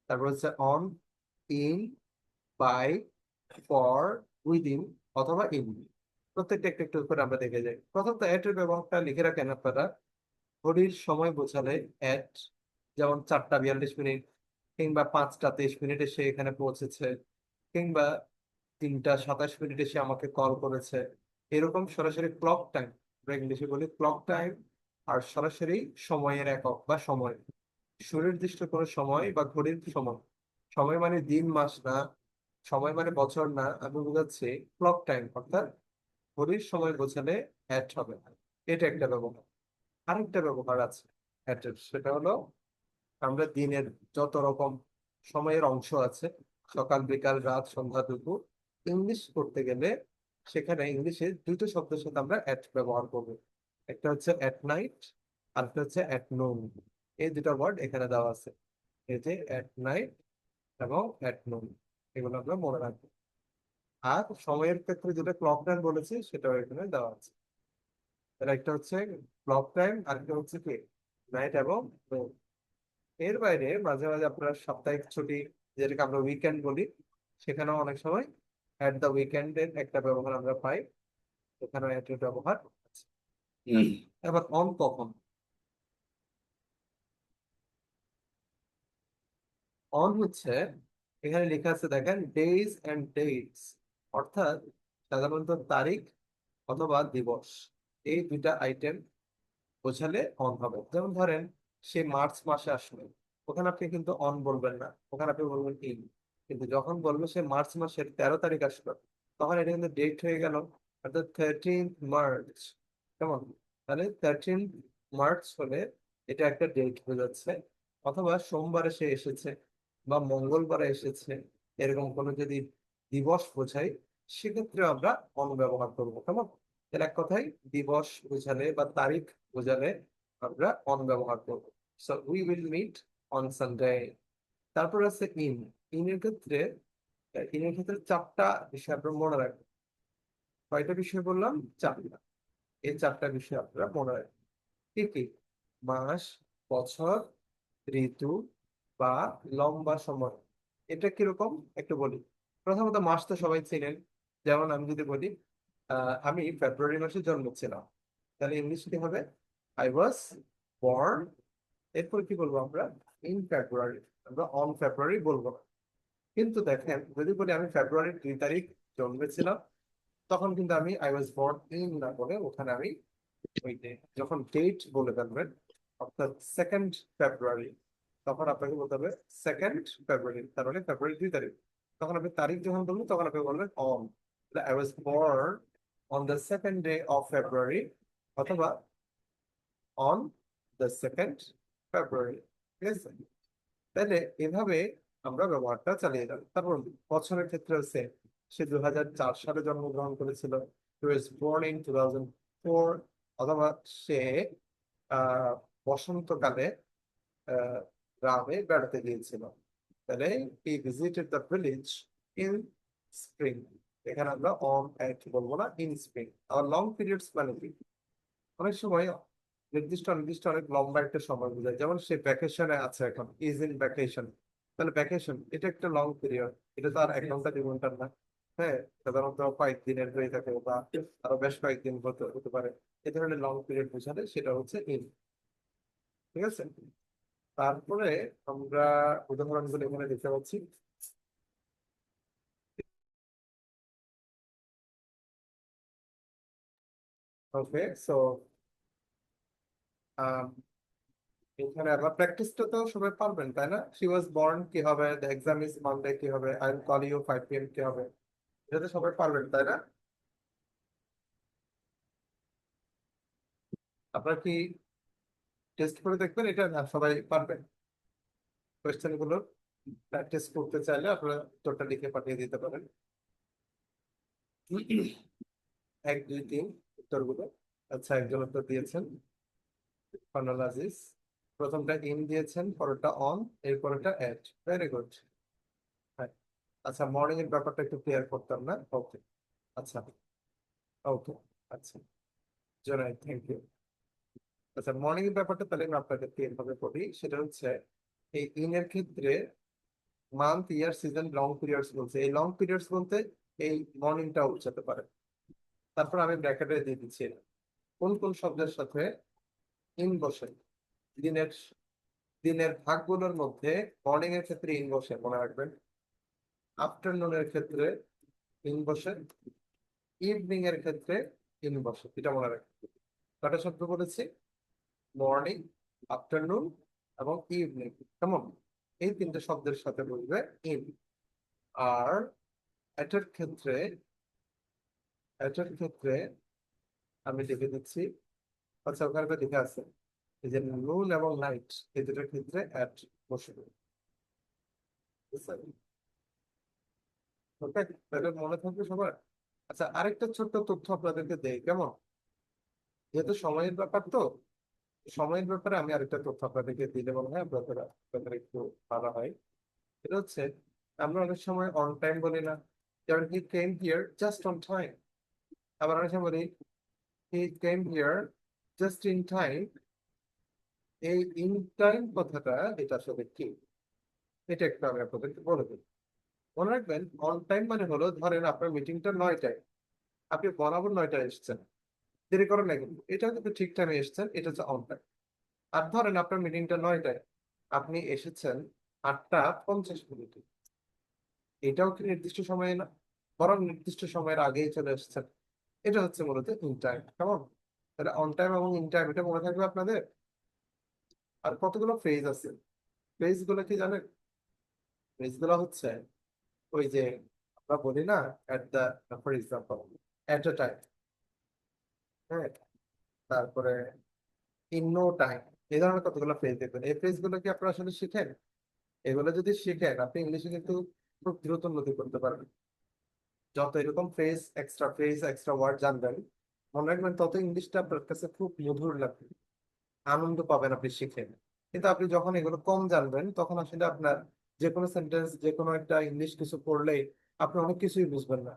তারপর হচ্ছে on, in, by, for, within, অথবা ইন। প্রত্যেকটা একটু একটু করে আমরা দেখে যাই। প্রথমত এট এর ব্যবহারটা লিখে রাখেন আপনারা। ঘড়ির সময় বোঝালে এট, যেমন 4টা 42 মিনিট, কিংবা 5টা 23 মিনিটে সে এখানে পৌঁছেছে, কিংবা 3টা 27 মিনিটে সে আমাকে কল করেছে। এরকম সরাসরি ক্লক টাইম, আমরা ইংলিশে বলি ক্লক টাইম, আর সরাসরি সময়ের একক বা সময়, সুনির্দিষ্ট কোনো সময় বা ঘড়ির সময়। সময় মানে দিন মাস না, সময় মানে বছর না, আমি বোঝাচ্ছি ক্লক টাইম, অর্থাৎ ঘড়ির সময় বোঝালে অ্যাট হবে। এটা একটা ব্যবহার। আরেকটা ব্যবহার আছে at এর, সেটা হলো আমরা দিনের যত রকম সময়ের অংশ আছে, সকাল বিকাল রাত সন্ধ্যা দুপুর, ইংলিশ করতে গেলে সেখানে ইংলিশে দুটো শব্দের সাথে আমরা অ্যাট ব্যবহার করব। একটা হচ্ছে অ্যাট নাইট, আর একটা হচ্ছে অ্যাট নুন। এই দুটো ওয়ার্ড এখানে দেওয়া আছে, এই যে অ্যাট নাইট এবং অ্যাট নুন, এগুলো আমরা মনে রাখবো। আর সময়ের ক্ষেত্রে যেটা ক্লক টাইম বলেছি সেটাও এখানে দেওয়া আছে। তাহলে একটা হচ্ছে ক্লক টাইম, আর একটা হচ্ছে কি নাইট এবং noon। এর বাইরে মাঝে মাঝে আপনার সাপ্তাহিক ছুটি, যেটাকে আমরা উইকেন্ড বলি, সেখানেও অনেক সময় অ্যাট দ্য উইকেন্ডের একটা ব্যবহার আমরা পাই, এখানেও অ্যাট এর ব্যবহার আছে। এবার অন কখন? অন হচ্ছে, এখানে লেখা আছে দেখেন, ডেজ এন্ড ডেটস, অর্থাৎ সাধারণত তারিখ অথবা দিবস, এই দুইটা আইটেম বোঝালে অন হবে। যেমন ধরেন সে মার্চ মাসে আসলো, ওখানে আপনি কিন্তু অন বলবেন না, ওখানে আপনি বলবেন ইন। কিন্তু যখন বলবো সে মার্চ মাসের 13 তারিখ আসলো, তখন এটা কিন্তু ডেট হয়ে গেল, অর্থাৎ 13th মার্চ। কেমন? তাহলে 13th মার্চ হলে এটা একটা ডেট বোঝাচ্ছে। অথবা সোমবারে সে এসেছে বা মঙ্গলবারে এসেছে, এরকম কোনো যদি দিবস বোঝাই, সেক্ষেত্রে আমরা অন ব্যবহার করবো, কেমন? তাহলে এক কথায় দিবস বোঝালে বা তারিখ বোঝালে আমরা অন ব্যবহার করব। So we will meet on Sunday. তারপর আছে ইন। ইনের ক্ষেত্রে ইনের ক্ষেত্রে 4টা বিষয় আপনারা মনে রাখবেন। কয়টা বিষয় বললাম? 4টা। এই 4টা বিষয় আপনারা মনে রাখবেন। কি কি? মাস, বছর, ঋতু, বা লম্বা সময়। এটা কিরকম একটু বলি। প্রথমত মাস তো সবাই চেনেন। যেমন আমি যদি বলি আমি ফেব্রুয়ারি মাসে জন্মেছিলাম, তাহলে ইংলিশ কি হবে? আই ওয়াজ বর্ন, এরপর কি বলবো আমরা? In February. আমরা অন ফেব্রুয়ারি বলবো না। কিন্তু দেখেন যদি বলি আমি ফেব্রুয়ারির 2 তারিখ জন্মেছিলাম, তখন কিন্তু আমি আই ওয়াজ বর্ন ইন না বলে ওখানে আমি ওই যখন ডেট বলে ফেলবেন, অর্থাৎ 2nd ফেব্রুয়ারি, তখন আপনাকে বলতে হবে 2nd ফেব্রুয়ারি, তার মানে ফেব্রুয়ারি 2 তারিখ। তখন আপনি তারিখ যখন বলবেন তখন আপনি বলবেন on, I was born on the 2nd day of February, অথবা অন দ্য 2nd ফেব্রুয়ারি। ঠিক আছে? তাহলে এভাবে আমরা ব্যবহারটা চালিয়ে যাব। তারপর বছরের ক্ষেত্রে হচ্ছে সে 2004 সালে জন্মগ্রহণ করেছিল, he was born in 2004। অথবা সে আহ বসন্তকালে গ্রামে বেড়াতে গিয়েছিল, তাহলে he visited the village in spring। এখানে আমরা অন এট বলবো না, ইন স্প্রিং। আর লং পিরিয়ডস মানে কি? অনেক সময় নির্দিষ্ট নির্দিষ্ট অনেক লম্বা একটা সময় বোঝায়, যেমন সে ভ্যাকেশনে আছে, এখন ইজ ইন ভ্যাকেশন। তাহলে ভ্যাকেশন এটা একটা লং পিরিয়ড, এটা তো আর 1 ঘন্টা 2 ঘন্টার না। হ্যাঁ, সাধারণত কয়েকদিনের হয়ে থাকে বা আরো বেশ কয়েকদিন হতে হতে পারে। এ ধরনের লং পিরিয়ড বোঝালে সেটা হচ্ছে ইন। ঠিক আছে, তারপরে আমরা উদাহরণগুলো এখানে দেখতে পাচ্ছি। ওকে, সো এখানে আবার প্র্যাকটিসটা তো সবাই পারবেন তাই না? শি ওয়াজ বর্ন কি হবে, দ্য এক্সাম ইজ মানডে কি হবে, I will call you 5 p.m. কি হবে, এটা তো সবাই পারবেন তাই না? আপনারা কি টেস্ট করে দেখবেন এটা? না সবাই পারবেন? কোয়েশ্চেন গুলো প্র্যাকটিস করতে চাইলে আপনারা উত্তরটা লিখে পাঠিয়ে দিতে পারেন। 1 2 3 উত্তরগুলো। আচ্ছা, একজন উত্তর দিয়েছেন, ফার্নাল আজিজ। প্রথমটা ইন দিয়েছেন, পরেরটা অন, এরপরেরটা এট। Very good. হ্যাঁ, আচ্ছা, মর্নিং এর ব্যাপারটা একটু ক্লিয়ার করতাম না। ওকে, আচ্ছা, ওকে, আচ্ছা, জনাই, থ্যাংক ইউ। আচ্ছা, মর্নিং এর ব্যাপারটা তাহলে আমি আপনাদেরকে এভাবে বলি, সেটা হচ্ছে এই ইন এর ক্ষেত্রে মান্থ, ইয়ার, সিজন, লং পিরিয়ডস বলছে। এই লং পিরিয়ডস বলতে এই মর্নিংটা বোঝাতে পারে। তারপর আমি ব্র্যাকেটে দিয়ে দিচ্ছি কোন কোন শব্দের সাথে ইন বসে। দিনের দিনের ভাগগুলোর মধ্যে মর্নিং এর ক্ষেত্রে ইন বসে, মনে রাখবেন। আফটারনুনের ক্ষেত্রে ইন বসে, ইভিনিং এর ক্ষেত্রে ইন বসে, এটা মনে রাখবেন। কটা শব্দ বলেছি? মর্নিং, আফটারনুন এবং ইভিনিং। কেমন? এই তিনটে শব্দের সাথে বলবে ইন। আর এটার ক্ষেত্রে, এটার ক্ষেত্রে আমি লিখে দিচ্ছি। আচ্ছা, ওখানে তো লিখে আছে এই যে নুন এবং নাইট, এই দুটোর ক্ষেত্রে অ্যাট বসবে। ওকে, তাহলে মনে থাকবে সবার। আচ্ছা, আরেকটা ছোট্ট তথ্য আপনাদেরকে দেই, কেমন? যেহেতু সময়ের ব্যাপার তো, সময়ের ব্যাপারে আমি আরেকটা তথ্য আপনাদেরকে দিলে মনে হয় আপনাদের আপনাদের একটু ভালো হয়। এটা হচ্ছে, আমরা অনেক সময় অন টাইম বলি না, যেমন he came here just on time. আবার অনেক সময় বলি he came here just in time. এই ইন টাইম কথাটা এটা আসলে কি, এটা একটু আমি আপনাদেরকে বলে দিই। মনে রাখবেন, অন টাইম মানে হলো, ধরেন আপনার মিটিংটা 9টায়, আপনি বরাবর 9টায় এসেছেন, দেরি করেন না কিন্তু, এটা কিন্তু ঠিক টাইমে এসেছেন, এটা হচ্ছে অন টাইম। আর ধরেন আপনার মিটিংটা 9টায়, আপনি এসেছেন 8টা 50 মিনিটে, এটাও কি নির্দিষ্ট সময়ে না, বরং নির্দিষ্ট সময়ের আগেই চলে এসেছেন। এটা হচ্ছে মূলত ইন টাইম। কেমন? তাহলে অন টাইম এবং ইন টাইম এটা মনে থাকবে আপনাদের। আর কতগুলো ফ্রেজ আছে, ফ্রেজ গুলো কি জানেন? ফ্রেজ গুলো হচ্ছে ওই যে আমরা বলি না, at the, for example, at a time, হ্যাঁ, তারপরে ইন নো টাইম। এই ধরনের কতগুলো ফ্রেজ দেখবেন, এই ফ্রেজ গুলো কি আপনারা আসলে শিখেন? এগুলো যদি শিখেন আপনি ইংলিশে কিন্তু খুব দ্রুত উন্নতি করতে পারবেন। যত এরকম phrase, extra phrase, extra word জানবেন, মনে রাখবেন, তত ইংলিশটা আপনার কাছে খুব মধুর লাগবে, আনন্দ পাবেন আপনি শিখে। কিন্তু আপনি যখন এগুলো কম জানবেন, তখন আসলে আপনার যে কোনো সেন্টেন্স, যে কোনো একটা ইংলিশ কিছু পড়লেই আপনি অনেক কিছুই বুঝবেন না।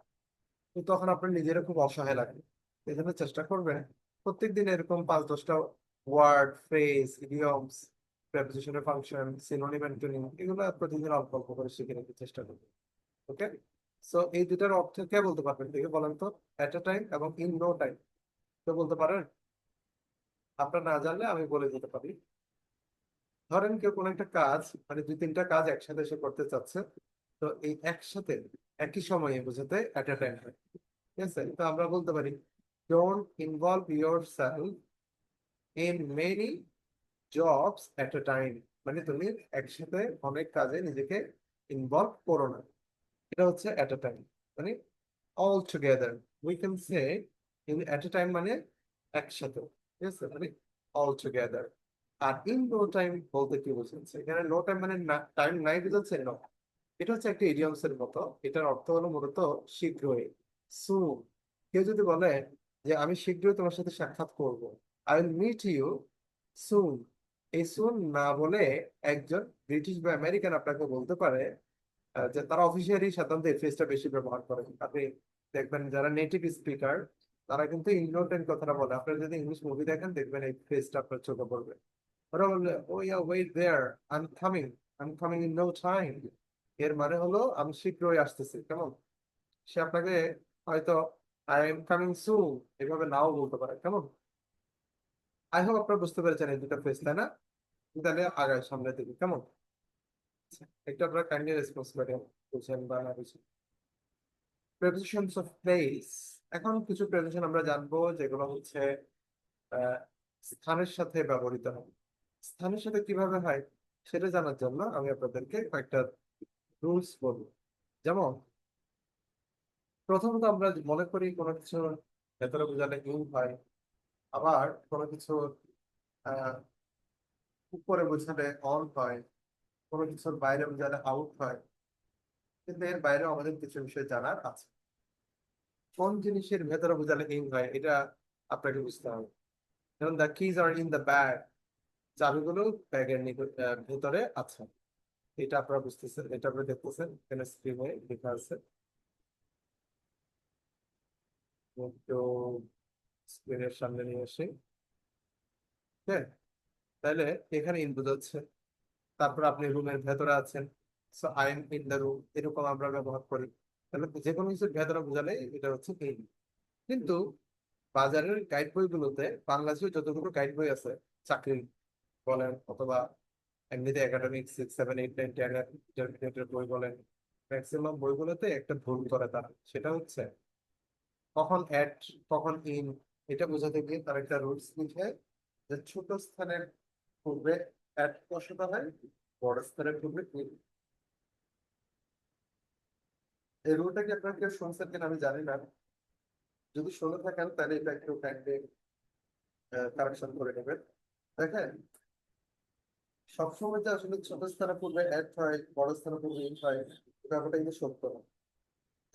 তো তখন আপনার নিজেরও খুব অসহায় লাগে। এই জন্য চেষ্টা করবেন প্রত্যেকদিন এরকম 5 10টা ওয়ার্ড, ফ্রেজ, ইডিয়মস, প্রেপোজিশনের ফাংশন, সিনোনিম, অ্যান্টোনিম, এগুলো প্রতিদিন অল্প অল্প করে শিখে নিতে চেষ্টা করবেন। ওকে, সো এই দুটার অর্থ কে বলতে পারবেন দেখে বলেন তো? এট এ টাইম এবং ইন নো টাইম, কেউ বলতে পারেন? আপনার না জানলে আমি বলে দিতে পারি। ধরেন কেউ কোনো একটা কাজ, মানে 2 3টা কাজ একসাথে সে করতে চাচ্ছে, তো এই একসাথে একই সময়ে বোঝাতে এট এ টাইম হয়। ঠিক আছে, তো আমরা বলতে পারি don't involve your self in many jobs at a time. মানে তুমি একসাথে অনেক কাজে নিজেকে ইনভলভ করো না, এটা হচ্ছে এট এ টাইম। মানে all together, we can say in at a time মানে একসাথে। ঠিক আছে, মানে অল টুগেদার। আর ইন নো টাইম বলতে কি বোঝাচ্ছে এখানে? নো টাইম মানে টাইম নাই বোঝাচ্ছে? নো, এটা হচ্ছে একটা ইডিয়মস এর মতো। এটার অর্থ হলো মূলত শীঘ্রই, সুন। কেউ যদি বলে যে আমি শীঘ্রই তোমার সাথে সাক্ষাৎ করব, I will meet you soon, এই সুন না বলে একজন ব্রিটিশ বা আমেরিকান আপনাকে বলতে পারে যে তারা অফিসিয়ালি সাধারণত এই ফ্রেজটা বেশি ব্যবহার করে। আপনি দেখবেন যারা নেটিভ স্পিকার তারা কিন্তু ইম্পর্টেন্ট কথাটা বলে। আপনারা যদি ইংলিশ মুভি দেখেন দেখবেন এই ফ্রেজটা আপনার চোখে পড়বে। ওরা বললে oh ya wait there, I am coming in no time, এর মানে হলো আমি শীঘ্রই আসতেছি। কেমন? সে আপনাকে হয়তো আই এম কামিং সুন এভাবে নাও বলতে পারে। কেমন? আই হোপ আপনারা বুঝতে পেরেছেন এই দুটো ফ্রেজ, তাই না? তাহলে আগায় সামনে দিকে। কেমন? একটু আপনারা কাইন্ডলি রেসপন্স করে বুঝছেন বা না বুঝছেন। Prepositions of place. এখন কিছু প্রেপোজিশন আমরা জানবো যেগুলো হচ্ছে আহ, স্থানের সাথে ব্যবহৃত হয়। স্থানের সাথে কিভাবে হয় সেটা জানার জন্য আমি আপনাদেরকে কয়েকটা রুলস বলবো। যেমন প্রথমত আমরা মনে করি কোনো কিছু ভেতরে বোঝালে ইউ হয়, আবার কোনো কিছু আহ উপরে বোঝালে অন হয়, কোনো কিছুর বাইরে বোঝালে আউট হয়। কিন্তু এর বাইরেও আমাদের কিছু বিষয় জানার আছে। কোন জিনিসের ভেতরে বোঝালে ইন হয় এটা আপনাকে বুঝতে হবে। যেমন the keys are in the bag, চাবিগুলো ব্যাগের ভেতরে আছে। এটা আপনারা বুঝতেছেন, এটা আপনারা দেখতেছেন এখানে স্ক্রিনে লেখা আছে। একটু স্ক্রিনের সামনে নিয়ে আসি। হ্যাঁ, তাহলে এখানে ইন বোঝাচ্ছে। তারপর আপনি রুমের ভেতরে আছেন, so I am in the room, এরকম আমরা ব্যবহার করি। তাহলে যে কোনো কিছুর ভেতরে বোঝালে এটা হচ্ছে ইন। কিন্তু বাজারের গাইড বইগুলোতে, বাংলাদেশের যতগুলো গাইড বই আছে, চাকরি বলেন অথবা এমনিতে একাডেমিক 6, 7, 8, 9, 10 ইন্টারমিডিয়েটের বই বলেন, ম্যাক্সিমাম বইগুলোতে একটা ভুল করে তারা। সেটা হচ্ছে কখন অ্যাট কখন ইন এটা বোঝাতে গিয়ে তার একটা রুলস লিখে যে ছোট স্থানের পূর্বে অ্যাট বসাতে হয়, বড় স্থানের পূর্বে ইন। এই রুলটা কি আপনার কেউ শুনছেন কিনা আমি জানি না। যদি শুনে থাকেন তাহলে এটা একটু কাইন্ডলি কারেকশন করে নেবেন। দেখেন, সবসময় যে আসলে ছোট স্থানের পূর্বে অ্যাট হয়, বড় স্থানের পূর্বে ইন হয়, এই ব্যাপারটা কিন্তু সত্য না।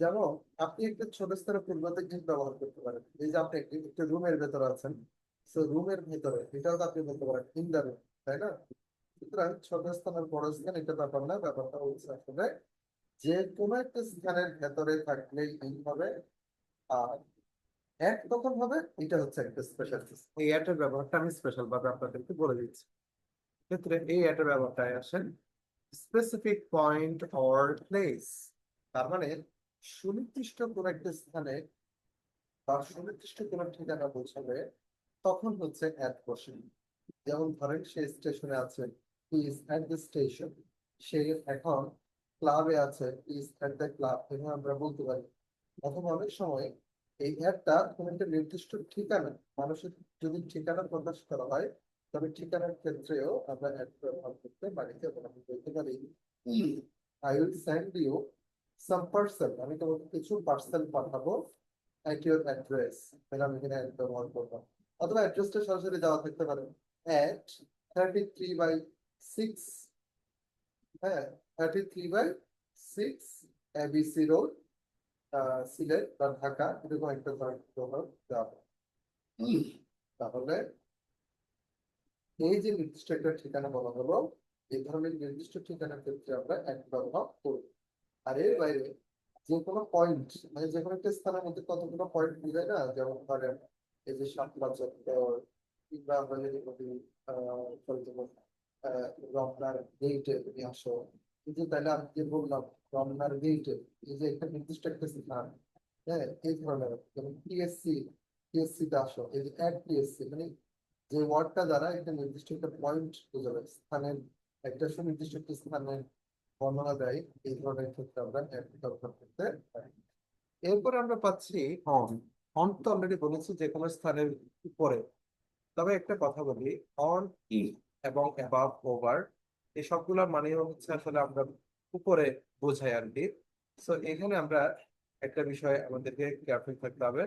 যেমন আপনি একটা ছোট স্তরের পূর্বতে কিন্তু ব্যবহার করতে পারেন। এই যে আপনি একটা রুমের ভেতরে আছেন, তো রুমের ভেতরে এটাও তো আপনি বলতে পারেন ইন দ্য রুম, তাই না? সুতরাং ছোট স্থান আর বড় স্থান এটা ব্যাপার না, ব্যাপারটা হচ্ছে আসলে যে কোনো একটা স্থানের ভেতরে থাকলেই ইন হবে। আর এক তখন হবে, এটা হচ্ছে একটা স্পেশাল। এই অ্যাটের ব্যবহারটা আমি স্পেশাল ভাবে আপনাদেরকে বলে দিচ্ছি। ক্ষেত্রে এই অ্যাটের ব্যবহারটায় আসেন স্পেসিফিক পয়েন্ট অর প্লেস, তার মানে সুনির্দিষ্ট কোন একটা স্থানে বা সুনির্দিষ্ট কোন ঠিকানা পৌঁছাবে তখন হচ্ছে অ্যাট বসে। যেমন ধরেন সে স্টেশনে আছে, ইজ অ্যাট দ্য স্টেশন। সে এখন ক্লাবে আছে, ইজ অ্যাট দ্য ক্লাব, এভাবে আমরা বলতে পারি। অথবা অনেক সময় এই অ্যাডটা কোন একটা নির্দিষ্ট ঠিকানা, মানুষের যদি ঠিকানা প্রকাশ করা হয় তবে ঠিকানার ক্ষেত্রেও আমরা অ্যাড ব্যবহার করতে পারি। যেমন আমি বলতে পারি I will send you some parcel, আমি তোমাকে কিছু পার্সেল পাঠাবো at your address, তাহলে আমি এখানে অ্যাড ব্যবহার করবো। অথবা অ্যাড্রেসটা সরাসরি দেওয়া থাকতে পারে at 33/6, হ্যাঁ, 33/6 ABC রোড, সিলেট বা ঢাকা, এরকম একটা ধরনের ব্যবহার দেওয়া হয়। তাহলে এই যে নির্দিষ্ট একটা ঠিকানা বলা হলো, এই ধরনের নির্দিষ্ট ঠিকানার ক্ষেত্রে আমরা এক ব্যবহার করব। আর এর বাইরে যে কোনো পয়েন্ট, মানে যে কোনো একটা স্থানের মধ্যে কতগুলো পয়েন্ট বোঝায় না, যেমন ধরেন এই যে শাপলা চত্বর, কিংবা আমরা যদি বলি sorry, যেমন, রমনার গেইটে তুমি আসো, কিন্তু তাহলে আমি যে বললাম রমনার গেইটে, এই যে একটা নির্দিষ্ট একটা স্থান, হ্যাঁ, এই ধরনের যেমন পিএসসি তে আসো, এই যে এক পিএসসি, মানে যে ওয়ার্ডটা দ্বারা একটা নির্দিষ্ট একটা পয়েন্ট বোঝাবে, স্থানের একটা সুনির্দিষ্ট একটা স্থানের বর্ণনা দেয়, এই ধরনের ক্ষেত্রে আমরা এক ব্যবহার করতে পারি। এরপর আমরা পাচ্ছি অন। অন তো অলরেডি বলেছি যে কোনো স্থানের উপরে। তবে একটা কথা বলি, অন, ই এবং অ্যাবাভ, ওভার, এই সবগুলোর মানে হচ্ছে আসলে আমরা উপরে বোঝাই আর কি। তো এখানে আমরা একটা বিষয় আমাদেরকে কেয়ারফুল থাকতে হবে।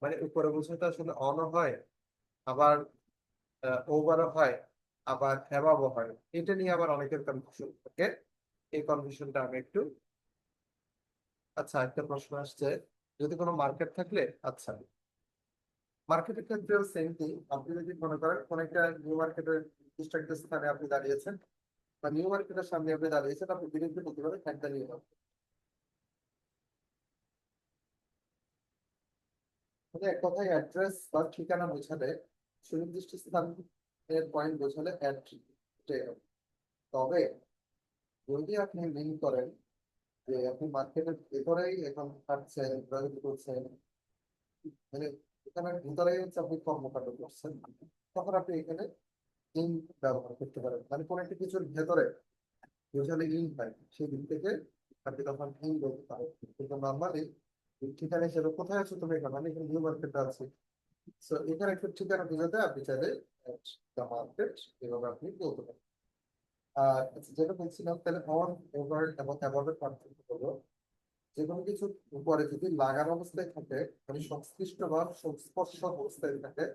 মানে উপরে বোঝাতে আসলে অনও হয়, আবার ওভারও হয়, আবার অ্যাবাভও হয়। এটা নিয়ে আবার অনেকের কনফিউশন থাকে। এই কনফিউশনটা আমি একটু, আচ্ছা একটা প্রশ্ন আসছে, যদি কোনো মার্কেট থাকলে, আচ্ছা মার্কেটের ক্ষেত্রেও সেম থিং। আপনি যদি মনে করেন কোন একটা নিউ মার্কেটের নির্দিষ্ট একটা স্থানে আপনি দাঁড়িয়েছেন, বা নিউ মার্কেটের সামনে আপনি দাঁড়িয়েছেন, আপনি বিরুদ্ধে বলতে পারেন একটা নিউ মার্কেট। মানে এক কথায় অ্যাড্রেস বা ঠিকানা বোঝালে, সুনির্দিষ্ট স্থান এর পয়েন্ট বোঝালে অ্যাড্রেস। তবে যদি আপনি লিঙ্ক করেন যে আপনি মার্কেটের ভেতরেই এখন থাকছেন, ঘোরাঘুরি করছেন, মানে এখানের ভিতরেই হচ্ছে আপনি কর্মকাণ্ড করছেন, তখন আপনি এখানে ইন ব্যবহার করতে পারেন। মানে কোনো একটা কিছুর ভেতরে বোঝালে ইন হয়, সেই দিক থেকে আপনি তখন ইন বলতে পারেন। কিন্তু নর্মালি ঠিকানা হিসেবে কোথায় আছো তুমি, এখানে আমি এখানে নিউ মার্কেটে আছি, সো এখানে একটু ঠিকানা বোঝাতে আপনি চাইলে দ্য মার্কেট এভাবে আপনি বলতে পারেন। আর আচ্ছা, যেটা বলছিলাম, তাহলে অন, ওভার এবং অ্যাবভের পার্থক্য হলো যে কোনো কিছু উপরে যদি লাগানো অবস্থায় থাকে, মানে সংশ্লিষ্ট বা সংস্পর্শ অবস্থায় থাকে,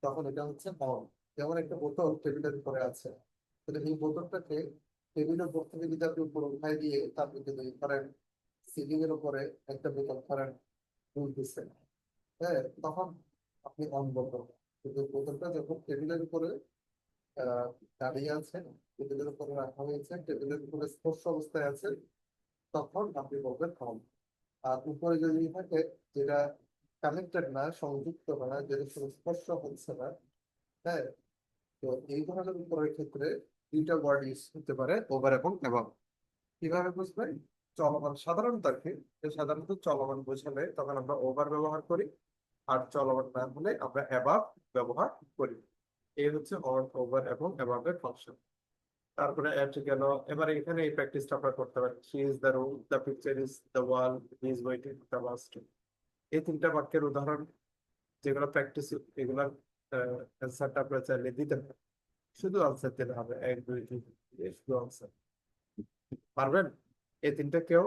তখন এটা হচ্ছে অন। যেমন একটা বোতল টেবিলের উপরে আছে, তাহলে এই বোতলটাকে টেবিলের উপর থেকে যদি আপনি উপরে উঠাই দিয়ে তারপর যদি ধরেন সিলিং এর উপরে একটা বোতল ধরেন দুধ দিচ্ছেন, হ্যাঁ, তখন আপনি অন বলবেন। কিন্তু বোতলটা যখন টেবিলের উপরে আহ দাঁড়িয়ে আছে, টেবিলের উপরে রাখা হয়েছে, টেবিলের উপরে স্পর্শ অবস্থায় আছে, তখন আপনি বলবেন অন। আর উপরে যদি থাকে, যেটা কানেক্টেড না, সংযুক্ত না, যেটা স্পর্শ হচ্ছে না, হ্যাঁ, তো এই ধরনের উপরের ক্ষেত্রে দুইটা ওয়ার্ড ইউজ হতে পারে, ওভার এবং অ্যাবাভ। কিভাবে বুঝবেন? চলমান সাধারণত আর কি, সাধারণত চলমান বোঝালে তখন আমরা ওভার ব্যবহার করি, আর চলমান না হলে আমরা অ্যাবাভ ব্যবহার করি। এই হচ্ছে অন, ওভার এবং অ্যাবাভের ফাংশন। তারপরে অ্যাড গেল। এবারে এখানে এই প্র্যাকটিসটা আপনারা করতে পারেন। She is the room, the picture is the wall, he is waiting, the bus. এই তিনটা বাক্যের উদাহরণ যেগুলো প্র্যাকটিস, এগুলোর অ্যান্সারটা আপনারা চাইলে দিতে পারেন। শুধু আনসার দিতে হবে, এক দুই তিন দিয়ে শুধু আনসার। পারবেন এই তিনটা কেউ?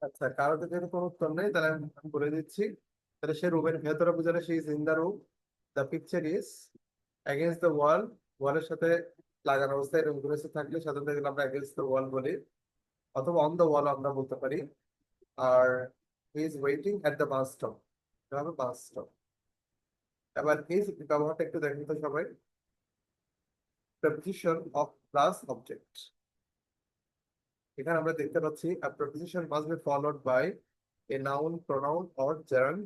আচ্ছা, কারো যদি এর কোনো উত্তর নেই তাহলে আমি বলে দিচ্ছি। তাহলে সে রুমের ভেতরে বোঝালে she is in the room, the picture is against the wall, ওয়ালের সাথে লাগানো অবস্থায় এরকম ঘুরেছে থাকলে সাধারণত এগুলো আমরা এগেনস্ট দ্য ওয়াল বলি, অথবা অন দ্য ওয়াল আমরা বলতে পারি। আর he is waiting at the bus stop, এভাবে বাস স্টপ। এবার এই ব্যবহারটা একটু দেখেন তো সবাই। preposition of plus object, এখানে আমরা দেখতে পাচ্ছি a preposition must be followed by a noun, pronoun or gerund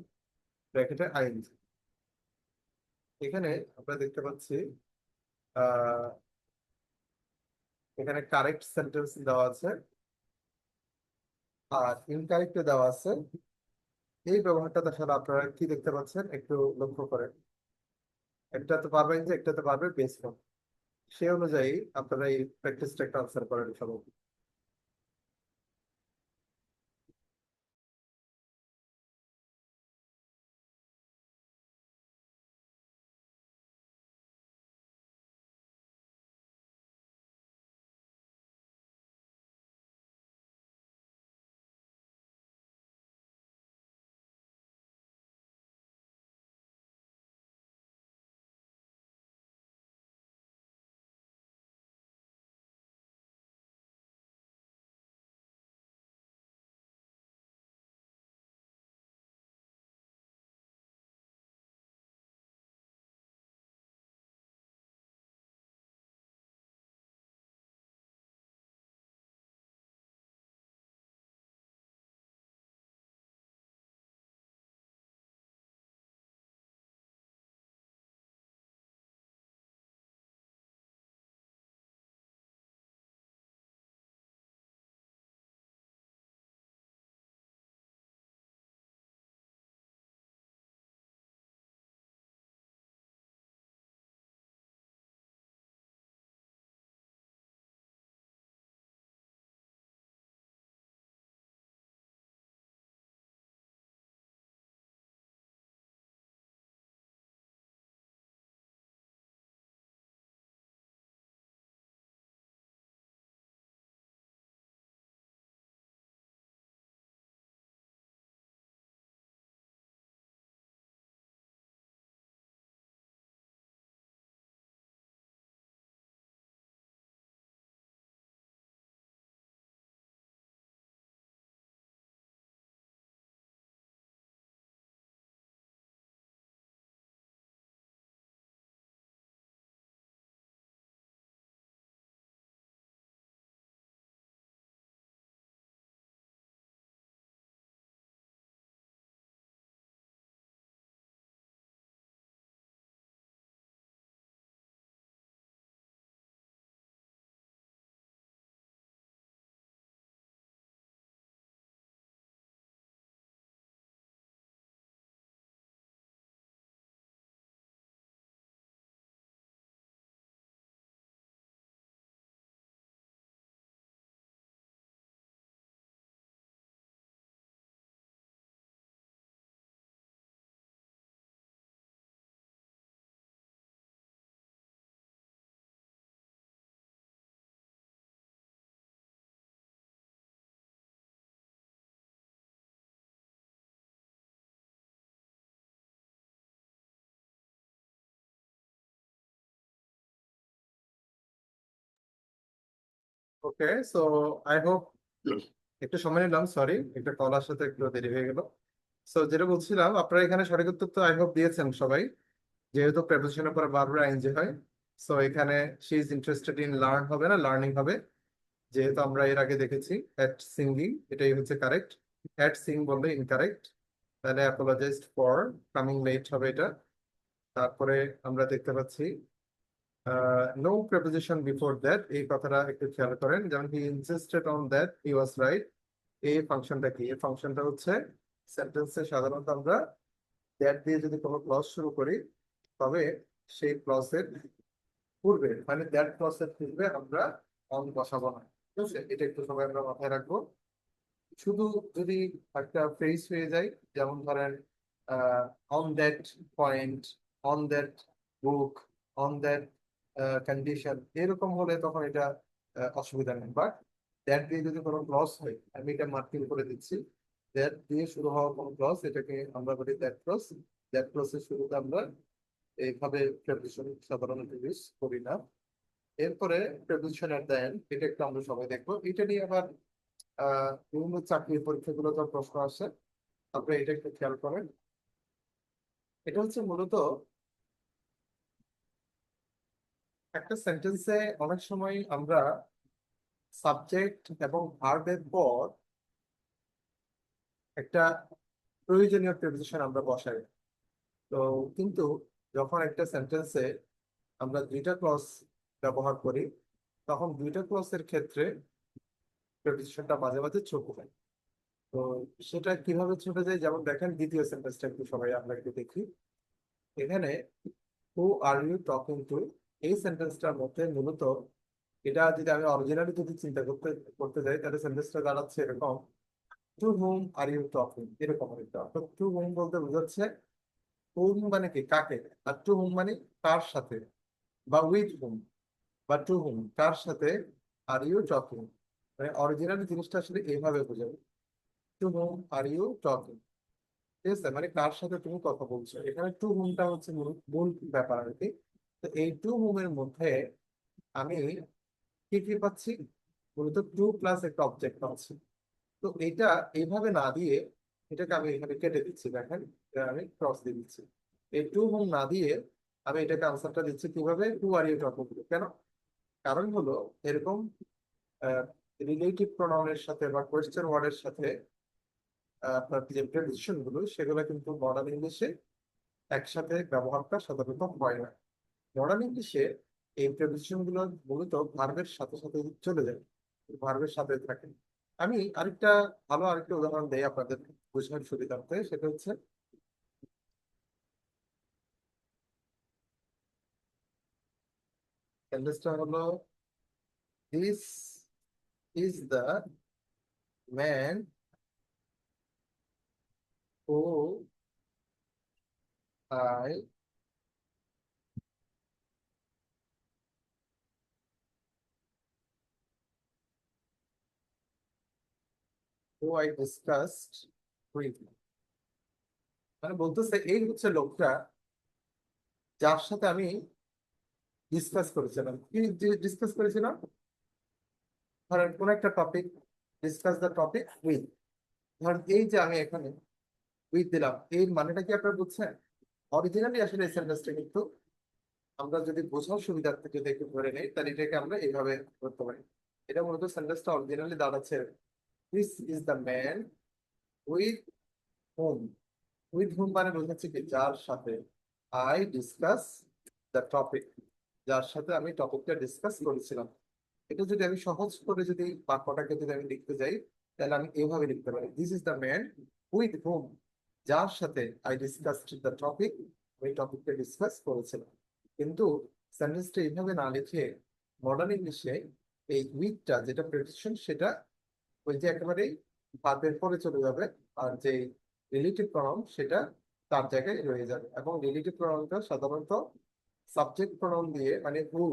ব্র্যাকেটে ing। এখানে আমরা দেখতে পাচ্ছি আহ এখানে কারেক্ট সেন্টেন্স দেওয়া আছে আর ইনকারেক্ট দেওয়া আছে। এই ব্যবহারটা আসলে আপনারা কি দেখতে পাচ্ছেন একটু লক্ষ্য করেন। একটাতে পারবেন যে, একটাতে পারবে বেস ফর্ম, সেই অনুযায়ী আপনারা এই প্র্যাকটিসটা একটা আনসার করেন সবাই। ওকে, সো আই হোপ, একটু সময় নিলাম, সরি, একটা কল আসাতে একটু দেরি হয়ে গেল। সো যেটা বলছিলাম, আপনারা এখানে সঠিক উত্তর তো আই হোপ দিয়েছেন সবাই, যেহেতু প্রেপোজিশনের পরে বারবার আইএনজি হয়। সো এখানে she is interested in learn হবে না, লার্নিং হবে, যেহেতু আমরা এর আগে দেখেছি অ্যাট সিঙ্গিং, এটাই হচ্ছে কারেক্ট। অ্যাট সিং বললে ইনকারেক্ট, তাহলে অ্যাপোলজাইজড ফর কামিং লেট হবে এটা। তারপরে আমরা দেখতে পাচ্ছি নো প্রেপোজিশন বিফোর দ্যাট, এই কথাটা একটু খেয়াল করেন, যেমন he insisted on that he was right. এই ফাংশনটা কি? এই ফাংশনটা হচ্ছে সেন্টেন্সে সাধারণত আমরা দ্যাট দিয়ে যদি কোনো ক্লজ শুরু করি, তবে সেই ক্লজের পূর্বে, মানে দ্যাট ক্লজের পূর্বে আমরা অন বসাবো না। ঠিক আছে, এটা একটু সবাই আমরা মাথায় রাখবো। শুধু যদি একটা ফ্রেজ হয়ে যায়, যেমন ধরেন on that point, on that book, on that condition, এরকম হলে তখন এটা অসুবিধা নেই। বাট দ্যাট দিয়ে যদি কোনো ক্লজ হয়, আমি এটা মার্কিং করে দিচ্ছি, দ্যাট দিয়ে শুরু হওয়া কোনো ক্লজ, এটাকে আমরা বলি দ্যাট ক্লজ। দ্যাট ক্লজের শুরুতে আমরা এইভাবে প্রেপোজিশন সাধারণত ইউজ করি না। এরপরে প্রেপোজিশন এট দ্য এন্ড, এটা একটু আমরা সবাই দেখবো। এটা নিয়ে আবার বিভিন্ন চাকরির পরীক্ষাগুলো তো প্রশ্ন আসে, আপনি এটা একটু খেয়াল করেন। এটা হচ্ছে মূলত একটা সেন্টেন্সে অনেক সময় আমরা সাবজেক্ট এবং ভার্বের পর একটা প্রয়োজনীয় প্রিপোজিশন আমরা বসাই। তো কিন্তু যখন একটা সেন্টেন্সে আমরা দুইটা ক্লজ ব্যবহার করি, তখন দুইটা ক্লজের ক্ষেত্রে প্রিপোজিশনটা মাঝে মাঝে ছুটে যায়। তো সেটা কিভাবে ছুটে যায়, যেমন দেখেন দ্বিতীয় সেন্টেন্সটা একটু সবাই আমরা একটু দেখি। এখানে হু আর ইউ টকিং টু, এই সেন্টেন্সটার মধ্যে মূলত, এটা যদি আমি অরিজিনালি যদি চিন্তা করতে করতে যাই, তাহলে সেন্টেন্সটা দাঁড়াচ্ছে এরকম: to whom are you talking, এরকম একটা। অর্থাৎ টু হুম বলতে বোঝাচ্ছে হুম মানে কি, কাকে, আর টু হুম মানে কার সাথে, বা উইথ হুম, বা টু হুম কার সাথে, আর ইউ টকিং, মানে অরিজিনালি জিনিসটা আসলে এইভাবে বোঝাবে, to whom are you talking. ঠিক আছে, মানে কার সাথে তুমি কথা বলছো। এখানে টু হুমটা হচ্ছে মূল মূল ব্যাপার আর কি। তো এই টু হুমের মধ্যে আমি কি কি পাচ্ছি? মূলত টু প্লাস একটা অবজেক্ট পাচ্ছি। তো এটা এইভাবে না দিয়ে, এটাকে আমি এখানে কেটে দিচ্ছি, দেখেন, এটা আমি ক্রস দিয়ে দিচ্ছি। এই টু হুম না দিয়ে আমি এটাকে আনসারটা দিচ্ছি কিভাবে, টু আর ইউ টকিং। কেন? কারণ হলো এরকম রিলেটিভ প্রোনাউনের সাথে বা কোয়েশ্চেন ওয়ার্ডের সাথে আপনার যে প্রেডিকশন গুলো, সেগুলো কিন্তু মডার্ন ইংলিশে একসাথে ব্যবহারটা সাধারণত হয় না। মডার্ন ইংলিশে এই প্রেডিকশন গুলো মূলত ভার্বের সাথে সাথে চলে যায়, ভার্বের সাথে থাকে। আমি আরেকটা উদাহরণ দেই আপনাদের বোঝার সুবিধার্থে, সেটা হচ্ছে সেন্টেন্সটা হলো, this is the man who I discussed with. মানে বলতেছে এই হচ্ছে লোকটা যার সাথে আমি ডিসকাস করেছিলাম। কি ডিসকাস করেছিলাম? ধরেন কোন একটা topic, discuss the topic with. ধরেন এই যে আমি এখানে উইথ দিলাম, এর মানেটা কি আপনারা বুঝছেন? অরিজিনালি আসলে এই সেন্টেন্সটা কিন্তু আমরা যদি বোঝার সুবিধার্থে যদি একটু ধরে নেই, তাহলে এটাকে আমরা এইভাবে করতে পারি। এটা মূলত সেন্টেন্সটা অরিজিনালি দাঁড়াচ্ছে, this is the man with hmm. With হুম মানে বোঝাচ্ছে কি, যার সাথে আই ডিসকাস দ্য টপিক, যার সাথে আমি টপিকটা ডিসকাস করেছিলাম। এটা যদি আমি সহজ করে যদি বাক্যটাকে যদি আমি লিখতে যাই, তাহলে আমি এইভাবে লিখতে পারি, this is the man with হুম, যার সাথে আই ডিসকাসড দ্য টপিক, ওই টপিকটা ডিসকাস করেছিলাম। কিন্তু সেন্টেন্সটা এইভাবে না লিখে মডার্ন ইংলিশে এই উইথটা যেটা প্রেডিকশন, সেটা ওই যে একেবারেই ভার্বের পরে চলে যাবে, আর যে রিলেটিভ প্রনাউন সেটা তার জায়গায় রয়ে যাবে। এবং রিলেটিভ প্রনাউনটা সাধারণত সাবজেক্ট প্রনাউন দিয়ে, মানে হু,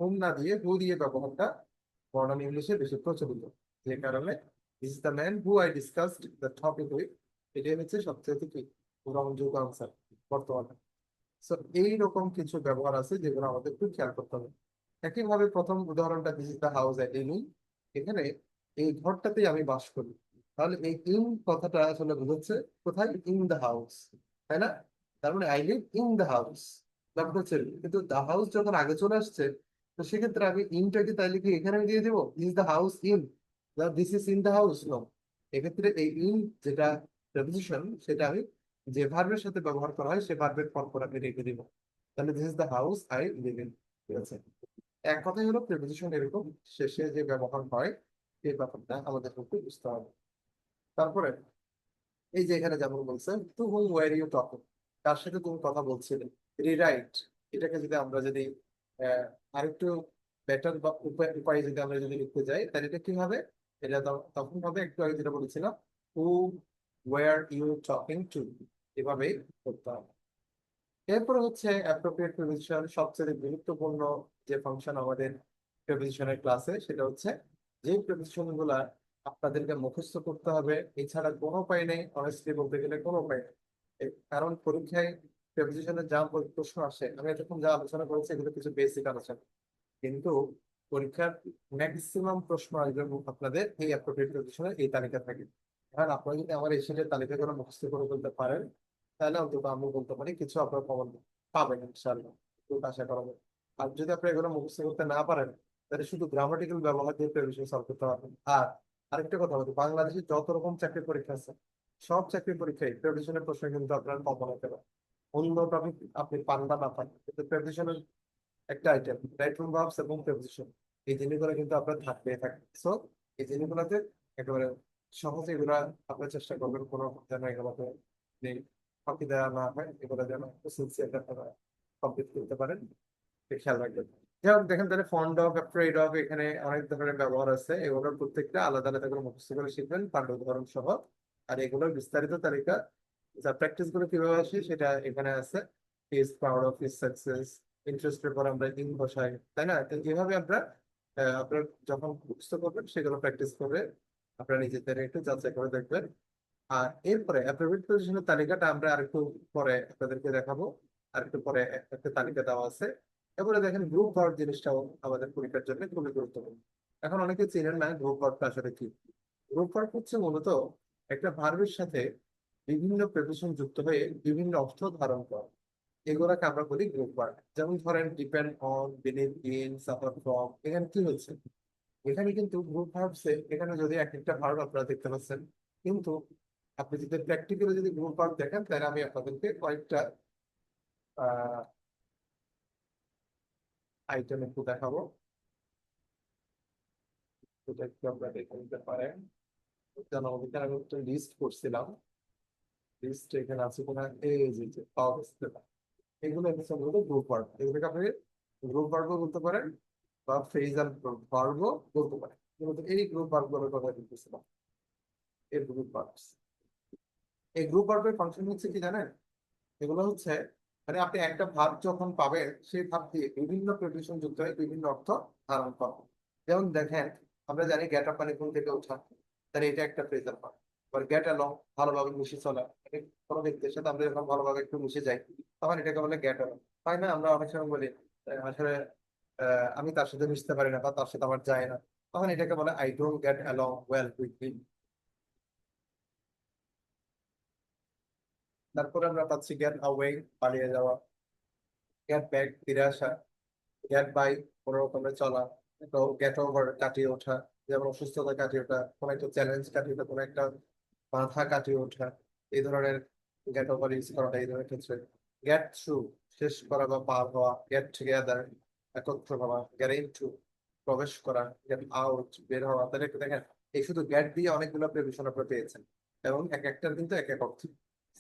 হুম না দিয়ে হু দিয়ে ব্যবহারটা মডার্ন ইংলিশে বেশি প্রচলিত। যে কারণে this is the man who I discussed the topic with, এটাই হচ্ছে সবচেয়ে কি গ্রহণযোগ্য আনসার বর্তমানে। সো এইরকম কিছু ব্যবহার আছে যেগুলো আমাদের একটু খেয়াল করতে হবে। একইভাবে প্রথম উদাহরণটা, this is the house I live in, এখানে এই ঘরটাতে আমি বাস করি। তাহলে এই ইন কথাটা আসলে বোঝাচ্ছে কোথায়, ইন দ্য হাউস, তাই না? তার মানে I live in the house, ব্যাপারটা হচ্ছে এরকম। কিন্তু দ্য হাউস যখন আগে চলে আসছে, তো সেক্ষেত্রে আমি ইনটাকে তাইলে কি এখানে দিয়ে দেবো, is the house in, this is in the house, no. এক্ষেত্রে এই ইন যেটা প্রেপোজিশন, সেটা আমি যে ভার্বের সাথে ব্যবহার করা হয় সে ভার্বের পর পর আমি রেখে দিব। তাহলে this is the house I live in. ঠিক আছে, এক কথাই হলো প্রিপোজিশন এরকম শেষে যে ব্যবহার হয় এই ব্যাপারটা আমাদের একটু বুঝতে হবে। তারপরে এই যে এখানে যেমন বলছে, to whom were you talking, তার সাথে তুমি কথা বলছিলে। রিরাইট, এটাকে যদি আমরা যদি আহ, আরেকটু বেটার বা উপায়ে যদি আমরা যদি লিখতে যাই, তাহলে এটা কি হবে? এটা তখন হবে একটু আগে যেটা বলেছিলাম, who were you talking to, এভাবেই করতে হবে। এরপর হচ্ছে অ্যাপ্রোপ্রিয়েট প্রিপোজিশন, সবচেয়ে গুরুত্বপূর্ণ যে ফাংশন আমাদের প্রিপোজিশনের ক্লাসে, সেটা হচ্ছে যে প্রিপোজিশন গুলা আপনাদেরকে মুখস্থ করতে হবে, এছাড়া কোনো উপায় নেই, অনেস্টলি বলতে গেলে কোনো উপায় নেই। কারণ পরীক্ষায় প্রিপোজিশনের যা প্রশ্ন আসে, আমি এতক্ষণ যা আলোচনা করেছি এগুলো কিছু বেসিক আলোচনা, কিন্তু পরীক্ষার ম্যাক্সিমাম প্রশ্ন আসবে আপনাদের এই অ্যাপ্রোপ্রিয়েট প্রিপোজিশনের এই তালিকা থাকে। কারণ আপনারা যদি আমার এই সেটের তালিকাগুলো মুখস্থ করে ফেলতে পারেন, তাহলে অন্তত আমি বলতে পারি কিছু আপনার কমন পাবেন ইনশাল্লাহ, খুব আশা করা যায়। আর যদি আপনি এগুলো মুখস্থ করতে না পারেন, তাহলে শুধু গ্রামাটিক্যাল ব্যবহার দিয়ে প্রিপারেশন সলভ করতে পারবেন। আর আরেকটা কথা বলতে, বাংলাদেশে যত রকম চাকরির পরীক্ষা আছে, সব চাকরির পরীক্ষায় প্রিপারেশনের প্রশ্ন কিন্তু আপনার কমন হতে পারে। অন্য টপিক আপনি পান বা না পান, কিন্তু প্রিপারেশনের একটা আইটেম রাইট ফ্রম ভার্বস এবং প্রিপোজিশন, এই জিনিসগুলো কিন্তু আপনার থাকবে থাকে। সো এই জিনিসগুলোতে একেবারে সহজে এগুলা আপনার চেষ্টা করবেন, কোনো যেন এগুলোতে নেই ফাঁকি দেওয়া না হয়, এগুলো যেন সিনসিয়ার আপনারা কমপ্লিট করতে পারেন, একটু খেয়াল রাখবেন। যেমন দেখেন, তাহলে ফন্ড অফ, অ্যাফ্রেড অফ, এখানে অনেক ধরনের ব্যবহার আছে, এগুলোর প্রত্যেকটা আলাদা আলাদা করে মুখস্থ করে শিখবেন পাঠ্য উদাহরণ সহ। আর এগুলোর বিস্তারিত তালিকা, যা প্র্যাকটিস গুলো কিভাবে আসে সেটা এখানে আছে। Is proud of his success, ইন্টারেস্টের পর আমরা ইন বসাই, তাই না? তো এভাবে আমরা আপনার যখন মুখস্থ করবেন সেগুলো প্র্যাকটিস করে আপনারা নিজেদের একটু যাচাই করে দেখবেন। আর এরপরে অ্যাপ্রোপ্রিয়েট পজিশনের তালিকাটা আমরা আরেকটু পরে আপনাদেরকে দেখাবো। আরেকটু পরে একটা তালিকা দেওয়া আছে। এরপরে দেখেন, গ্রুপ ওয়ার্ক জিনিসটাও আমাদের পরীক্ষার জন্য খুবই গুরুত্বপূর্ণ। এখন অনেকে চেনেন না গ্রুপ ওয়ার্কটা আসলে কি। গ্রুপ ওয়ার্ক হচ্ছে মূলত একটা ভার্বের সাথে বিভিন্ন প্রেপোজিশন যুক্ত হয়ে বিভিন্ন অর্থ ধারণ করা, এগুলোকে আমরা বলি গ্রুপ ওয়ার্ক। যেমন ধরেন, depend on, believe in, suffer from, এখানে কি হচ্ছে? এখানে কিন্তু গ্রুপ ভার্বসে এখানে যদি এক একটা ভার্ব আপনারা দেখতে পাচ্ছেন, কিন্তু আপনি যদি প্র্যাকটিক্যালি যদি গ্রুপ ভার্ব দেখেন, তাহলে আমি আপনাদেরকে কয়েকটা আইটেম একটু দেখাবো, যেটা একটু আমরা দেখে নিতে পারেন। যেন এখানে আমি একটা লিস্ট করছিলাম, লিস্ট এখানে আছে কিনা, এই যে পাওয়া গেছে। এগুলো হচ্ছে মূলত গ্রুপ ভার্ব, এগুলোকে আপনি গ্রুপ ভার্বও বলতে পারেন বা ফ্রেজাল ভার্বও বলতে পারেন। মূলত এই গ্রুপ ভার্বগুলোর কথা বলতেছিলাম, এই গ্রুপ ভার্বস। এই গ্রুপ ভার্বের ফাংশন হচ্ছে কি জানেন? এগুলো হচ্ছে, মানে আপনি একটা ভাব যখন পাবেন, সেই ভাব দিয়ে বিভিন্ন প্রেডিকশন যুক্ত হয়ে বিভিন্ন অর্থ ধারণ করে। যেমন দেখেন, আমরা জানি গেট আপ মানে ঘুম থেকে ওঠা, তাহলে এটা একটা ফ্রেজাল ভার্ব। আবার গেট অ্যালং, ভালোভাবে মিশে চলা, মানে কোনো ব্যক্তির সাথে আমরা যখন ভালোভাবে একটু মিশে যাই, তখন এটাকে বলে গেট অ্যালং। তাই না? আমরা অনেক সময় বলি আসলে আমি তার সাথে মিশতে পারি না বা তার সাথে আমার যায় না, তখন এটাকে বলে I don't get along well with him. তারপরে আমরা পাচ্ছি গেট অ্যাওয়ে, পালিয়ে যাওয়া। গেট ব্যাক, ফিরে আসা। গেট বাই, কোনো রকমে চলা। তো গেট ওভার, কাটিয়ে ওঠা। যেমন অসুস্থতা কাটিয়ে ওঠা, কোনো একটা চ্যালেঞ্জ কাটিয়ে ওঠা, কোনো একটা বাধা কাটিয়ে ওঠা, এই ধরনের গেট ওভার ইউজ করাটা এই ধরনের ক্ষেত্রে। গেট থ্রু, শেষ করা বা পার হওয়া। গেট টুগেদার, একত্র হওয়া। গেট ইনটু, প্রবেশ করা। গেট আউট, বের হওয়া। তাহলে একটু দেখেন, এই শুধু গেট দিয়ে অনেকগুলো প্রেডিকশন আপনারা পেয়েছেন, এবং এক একটার কিন্তু এক এক অর্থ।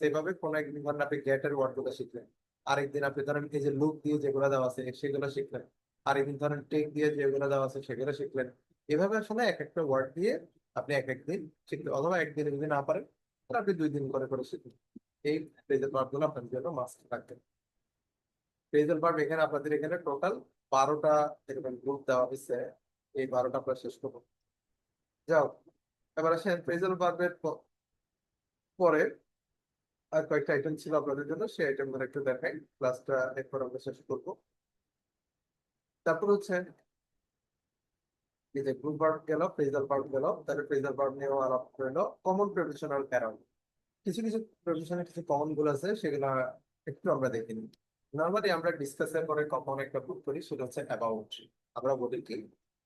সেইভাবে কোনো একদিন ধরেন আপনি গেটের ওয়ার্ড গুলো শিখলেন, আরেকদিন আপনি ধরেন এই যে লুক দিয়ে যেগুলো দেওয়া আছে সেগুলো শিখলেন, আরেকদিন ধরেন টেক দিয়ে যেগুলো দেওয়া আছে সেগুলো শিখলেন। এভাবে আসলে এক একটা ওয়ার্ড দিয়ে আপনি এক একদিন শিখলেন, অথবা একদিন যদি না পারেন তাহলে আপনি 2 দিন করে করে শিখলেন। এই ফ্রেজাল ভার্ব গুলো আপনাদের জন্য মাস্ট থাকবে। ফ্রেজাল ভার্ব এখানে আপনাদের এখানে টোটাল 12টা এরকম গ্রুপ দেওয়া হয়েছে, এই 12টা আপনারা শেষ করবো। যাও, এবার আসেন ফ্রেজাল ভার্বের পরে আর কয়েকটা আইটেম ছিল আপনাদের জন্য, সেই আইটেম গুলো একটু দেখাই, ক্লাসটা এরপর আমরা শেষ করবো। তারপর হচ্ছে এই যে গ্রুপ ভার্ব গেল, ফ্রেজাল ভার্ব গেল, তাহলে ফ্রেজাল ভার্ব নিয়েও আলাপ হলো। কমন প্রেপোজিশনাল অ্যারাউন্ড, কিছু কিছু প্রেপোজিশনের কিছু কমন গুলো আছে, সেগুলো একটু আমরা দেখে নিই। নর্মালি আমরা ডিসকাসের পরে কখন একটা গ্রুপ করি, সেটা হচ্ছে অ্যাবাউট। আমরা বলি কি,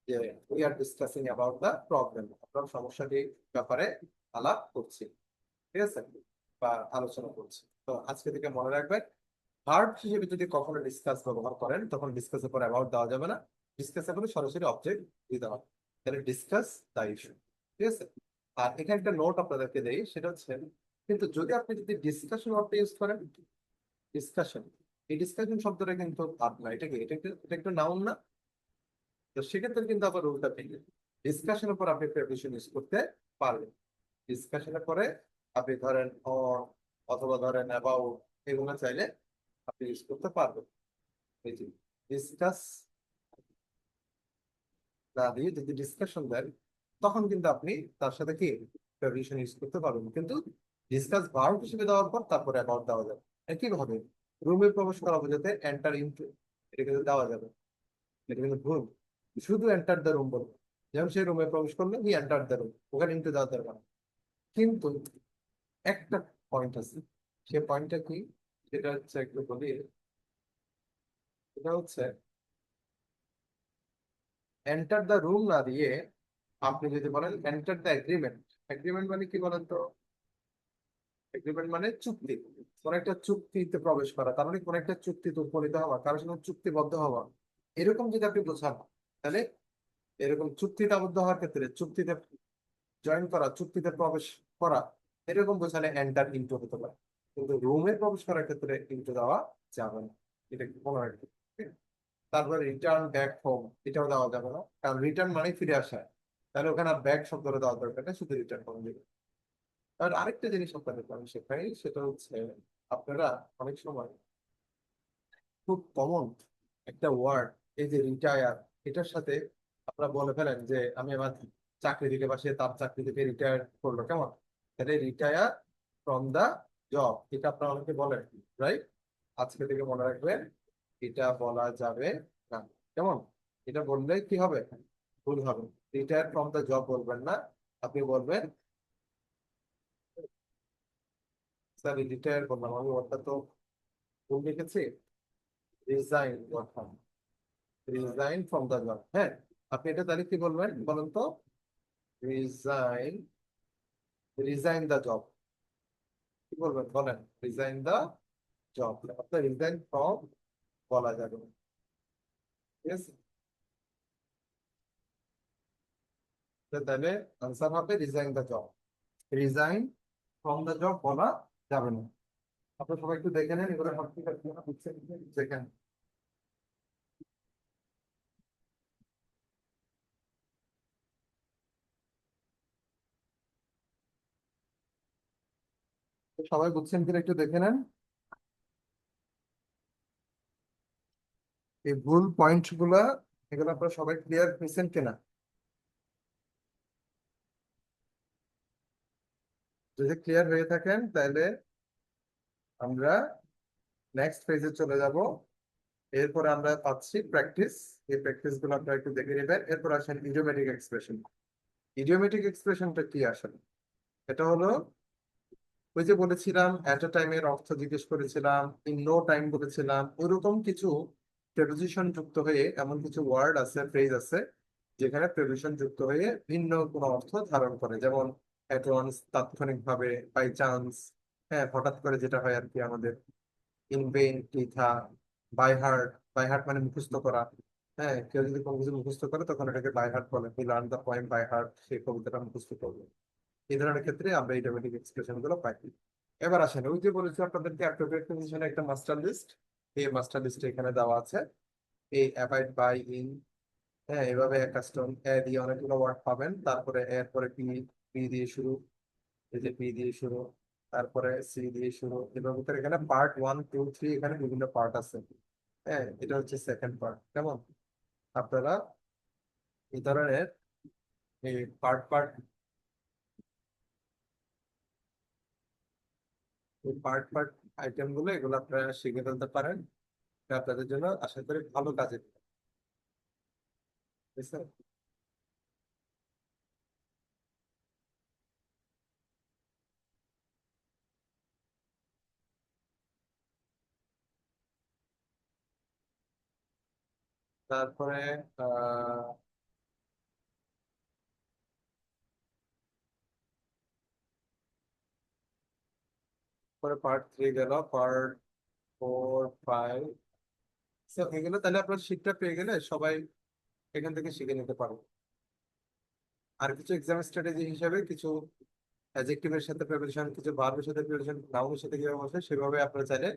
যে we are discussing about the problem, আমরা সমস্যাটির ব্যাপারে আলাপ করছি, ঠিক আছে, বা আলোচনা করছি। তো আজকে থেকে মনে রাখবেন, ভার্ব হিসেবে যদি কখনো ডিসকাস ব্যবহার করেন, তখন ডিসকাসের পর অ্যাবাউট দেওয়া যাবে না, ডিসকাসের পরে সরাসরি অবজেক্ট দিতে হবে, তাহলে ডিসকাস দ্য ইস্যু, ঠিক আছে। আর এখানে একটা নোট আপনাদেরকে দেই, সেটা হচ্ছে, কিন্তু যদি আপনি যদি ডিসকাশন ওয়ার্ডটা ইউজ করেন, ডিসকাশন, এই ডিসকাশন শব্দটা কিন্তু আপনার, এটা কি, এটা একটা নাউন না? তো সেক্ষেত্রে কিন্তু আবার রুলটা ভিন্ন। ডিসকাশনের পর আপনি প্রেপোজিশন ইউজ করতে পারবেন। ডিসকাশনের পরে আপনি ধরেন অন, অথবা ধরেন অ্যাবাউট, এগুলো চাইলে আপনি ইউজ করতে পারবেন। এই যে ডিসকাস না দিয়ে যদি ডিসকাশন দেন, তখন কিন্তু আপনি তার সাথে কি প্রেপোজিশন ইউজ করতে পারবেন, কিন্তু ডিসকাস ভার্ব হিসেবে দেওয়ার পর তারপরে অ্যাবাউট দেওয়া যাবে। একইভাবে রুমে প্রবেশ করা বোঝাতে এন্টার ইনটু, এটা কিন্তু দেওয়া যাবে, এটা কিন্তু ভুল। শুধু এন্টার দ্য রুম বলবো, যেমন সেই রুমে প্রবেশ করলো, হি এন্টার দ্য রুম, ওখানে ইনটু দেওয়ার দরকার নেই। কিন্তু একটা পয়েন্ট আছে, সে পয়েন্টটা কি, সেটা হচ্ছে একটু বলি। এটা হচ্ছে এন্টার দ্য রুম না দিয়ে আপনি যদি বলেন এন্টার দ্য এগ্রিমেন্ট। এগ্রিমেন্ট মানে কি বলেন তো? এগ্রিমেন্ট মানে চুক্তি, কোন একটা চুক্তিতে প্রবেশ করা, তার মানে কোন একটা চুক্তিতে উপনীত হওয়া, কারোর সঙ্গে চুক্তিবদ্ধ হওয়া, এরকম যদি আপনি বোঝান, তাহলে এরকম চুক্তিতে আবদ্ধ হওয়ার ক্ষেত্রে, চুক্তিতে জয়েন করা, চুক্তিতে প্রবেশ করা, এরকম বোঝালে এন্টার ইনটু হতে পারে। কিন্তু রুমে প্রবেশ করার ক্ষেত্রে ইনটু দেওয়া যাবে না, এটা কোনো একটা। তারপরে রিটার্ন ব্যাক হোম, এটাও দেওয়া যাবে না, কারণ রিটার্ন মানে ফিরে আসা, তাহলে ওখানে আর ব্যাক শব্দটা দেওয়ার দরকার নেই, শুধু রিটার্ন করে দিবে। আর আরেকটা জিনিস আপনাদেরকে আমি শেখাই, সেটা হচ্ছে, আপনারা অনেক সময় খুব কমন একটা ওয়ার্ড, এই যে রিটায়ার, এটার সাথে আপনারা বলে ফেলেন যে আমি আমার চাকরি থেকে, বা সে তার চাকরি থেকে রিটায়ার করলো, কেমন? তাহলে রিটায়ার ফ্রম দা জব, এটা আপনারা অনেকে বলেন, রাইট? আজকে থেকে মনে রাখবেন, এটা বলা যাবে না, কেমন? এটা বললে কি হবে, ভুল হবে। রিটায়ার ফ্রম দা জব বলবেন না, আপনি বলবেন, স্যার রিটায়ার করলাম, আমি ওটা তো ভুল লিখেছি, রিজাইন করলাম, রিজাইন ফ্রম দা জব, হ্যাঁ। আপনি এটা তাহলে কি বলবেন বলুন তো? রিজাইন, রিজাইন দা জব, কি বলবেন বলেন? রিজাইন দা জব, আপনার রিজাইন ফ্রম বলা যাবে না, ঠিক আছে? তো তাহলে আনসার হবে resign the job, resign from the job বলা যাবে না। আপনারা সবাই একটু দেখে নেন, এগুলো সব ঠিক আছে কিনা, বুঝছেন কিনা? দেখেন। তো সবাই বুঝছেন কিনা একটু দেখে নেন, এই ভুল পয়েন্ট গুলা, এগুলো আপনারা সবাই ক্লিয়ার হয়েছেন কিনা? যদি ক্লিয়ার হয়ে থাকেন, তাহলে আমরা নেক্সট ফেজে চলে যাব। এরপরে আমরা পাচ্ছি প্র্যাকটিস, এই প্র্যাকটিস গুলো আপনারা একটু দেখে নেবেন। এরপর আসেন ইডিওমেটিক এক্সপ্রেশন। ইডিওমেটিক এক্সপ্রেশনটা কি আসলে? এটা হলো, ওই যে বলেছিলাম এট এ টাইমের অর্থ জিজ্ঞেস করেছিলাম, ইন নো টাইম বলেছিলাম, ওইরকম কিছু প্রেপোজিশন যুক্ত হয়ে এমন কিছু ওয়ার্ড আছে, ফ্রেজ আছে, যেখানে প্রেপোজিশন যুক্ত হয়ে ভিন্ন কোনো অর্থ ধারণ করে, যেমন অ্যাট ওয়ান্স, তাৎক্ষণিক ভাবে, বাই চান্স, হ্যাঁ হঠাৎ করে যেটা হয় আর কি আমাদের, ইন ভেইন, বৃথা, বাই হার্ট, বাই হার্ট মানে মুখস্থ করা, হ্যাঁ কেউ যদি কোনো কিছু মুখস্থ করে তখন এটাকে বাই হার্ট বলে, he learn the poem by heart, সেই কবিতাটা মুখস্থ করবে। এই ধরনের ক্ষেত্রে আমরা ইডিওমেটিক এক্সপ্রেশন গুলো পাই। এবার আসেন, ওই যে বলেছি আপনাদেরকে অ্যাপ্রোপ্রিয়েট প্রেসিশনে একটা মাস্টার লিস্ট, এই মাস্টার লিস্ট এখানে দেওয়া আছে। এই অ্যাবাইড বাই, ইন, হ্যাঁ এভাবে কাস্টম, এ দিয়ে অনেকগুলো ওয়ার্ড পাবেন, তারপরে এরপরে পি, পি দিয়ে শুরু, এই যে পি দিয়ে শুরু, তারপরে সি দিয়ে শুরু, এবার ভিতরে এখানে পার্ট 1 2 3, এখানে বিভিন্ন পার্ট আছে, হ্যাঁ এটা হচ্ছে সেকেন্ড পার্ট, কেমন? আপনারা এই ধরনের এই পার্ট পার্ট, এই পার্ট পার্ট আইটেম গুলো, এগুলো আপনারা শিখে ফেলতে পারেন, এটা আপনাদের জন্য আশা করি ভালো কাজে দিবে, বুঝছেন? তারপরে পরে পার্ট 3 গেল, পার্ট 4, 5। এগুলো তাহলে আপনার শিটটা পেয়ে গেলে সবাই এখান থেকে শিখে নিতে পারবো। আর কিছু এক্সাম স্ট্র্যাটেজি হিসাবে কিছু অ্যাডজেক্টিভের সাথে প্রিপারেশন, কিছু ভার্বের সাথে প্রিপারেশন, নাউনের সাথে কিভাবে বসে সেভাবে আপনারা চাইলে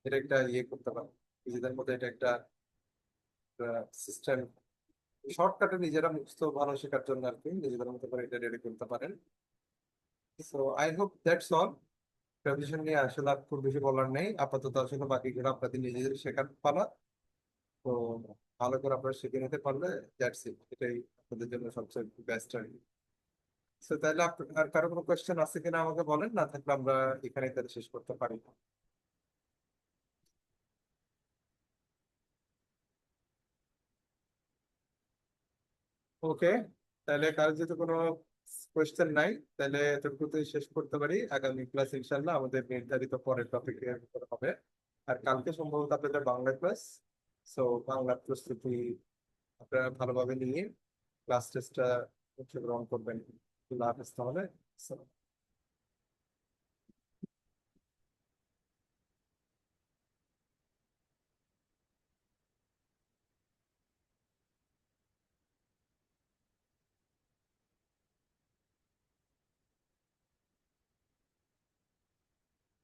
এটা একটা ইয়ে করতে পারেন। নিজেদের মধ্যে এটা একটা সিস্টেম, শর্টকাটে নিজেরা মুখস্থ ভালো শেখার জন্য আর কি নিজেদের মতো করে এটা রেডি করতে পারেন। So I hope that's all. Preparation নিয়ে আসলে আর খুব বেশি বলার নেই আপাতত, আসলে বাকিগুলো আপনাদের নিজেদের শেখার পালা। তো ভালো করে আপনারা শিখে নিতে পারলে দ্যাটস ইট, এটাই আপনাদের জন্য সবচেয়ে বেস্ট আর কি। তো তাহলে আর কারো কোনো কোয়েশ্চেন আছে কিনা আমাকে বলেন, না থাকলে আমরা এখানে তাহলে শেষ করতে পারি। ওকে, তাহলে কারো যদি কোনো কোয়েশ্চেন নাই তাহলে এতটুকুতেই শেষ করতে পারি। আগামী ক্লাস ইনশাল্লাহ আমাদের নির্ধারিত পরের টপিকের উপর হবে। আর কালকে সম্ভবত আপনাদের বাংলা ক্লাস। সো বাংলা প্রস্তুতি আপনারা ভালোভাবে নিয়ে ক্লাস টেস্টটা অংশগ্রহণ করবেন। আল্লাহ হাফেজ তাহলে।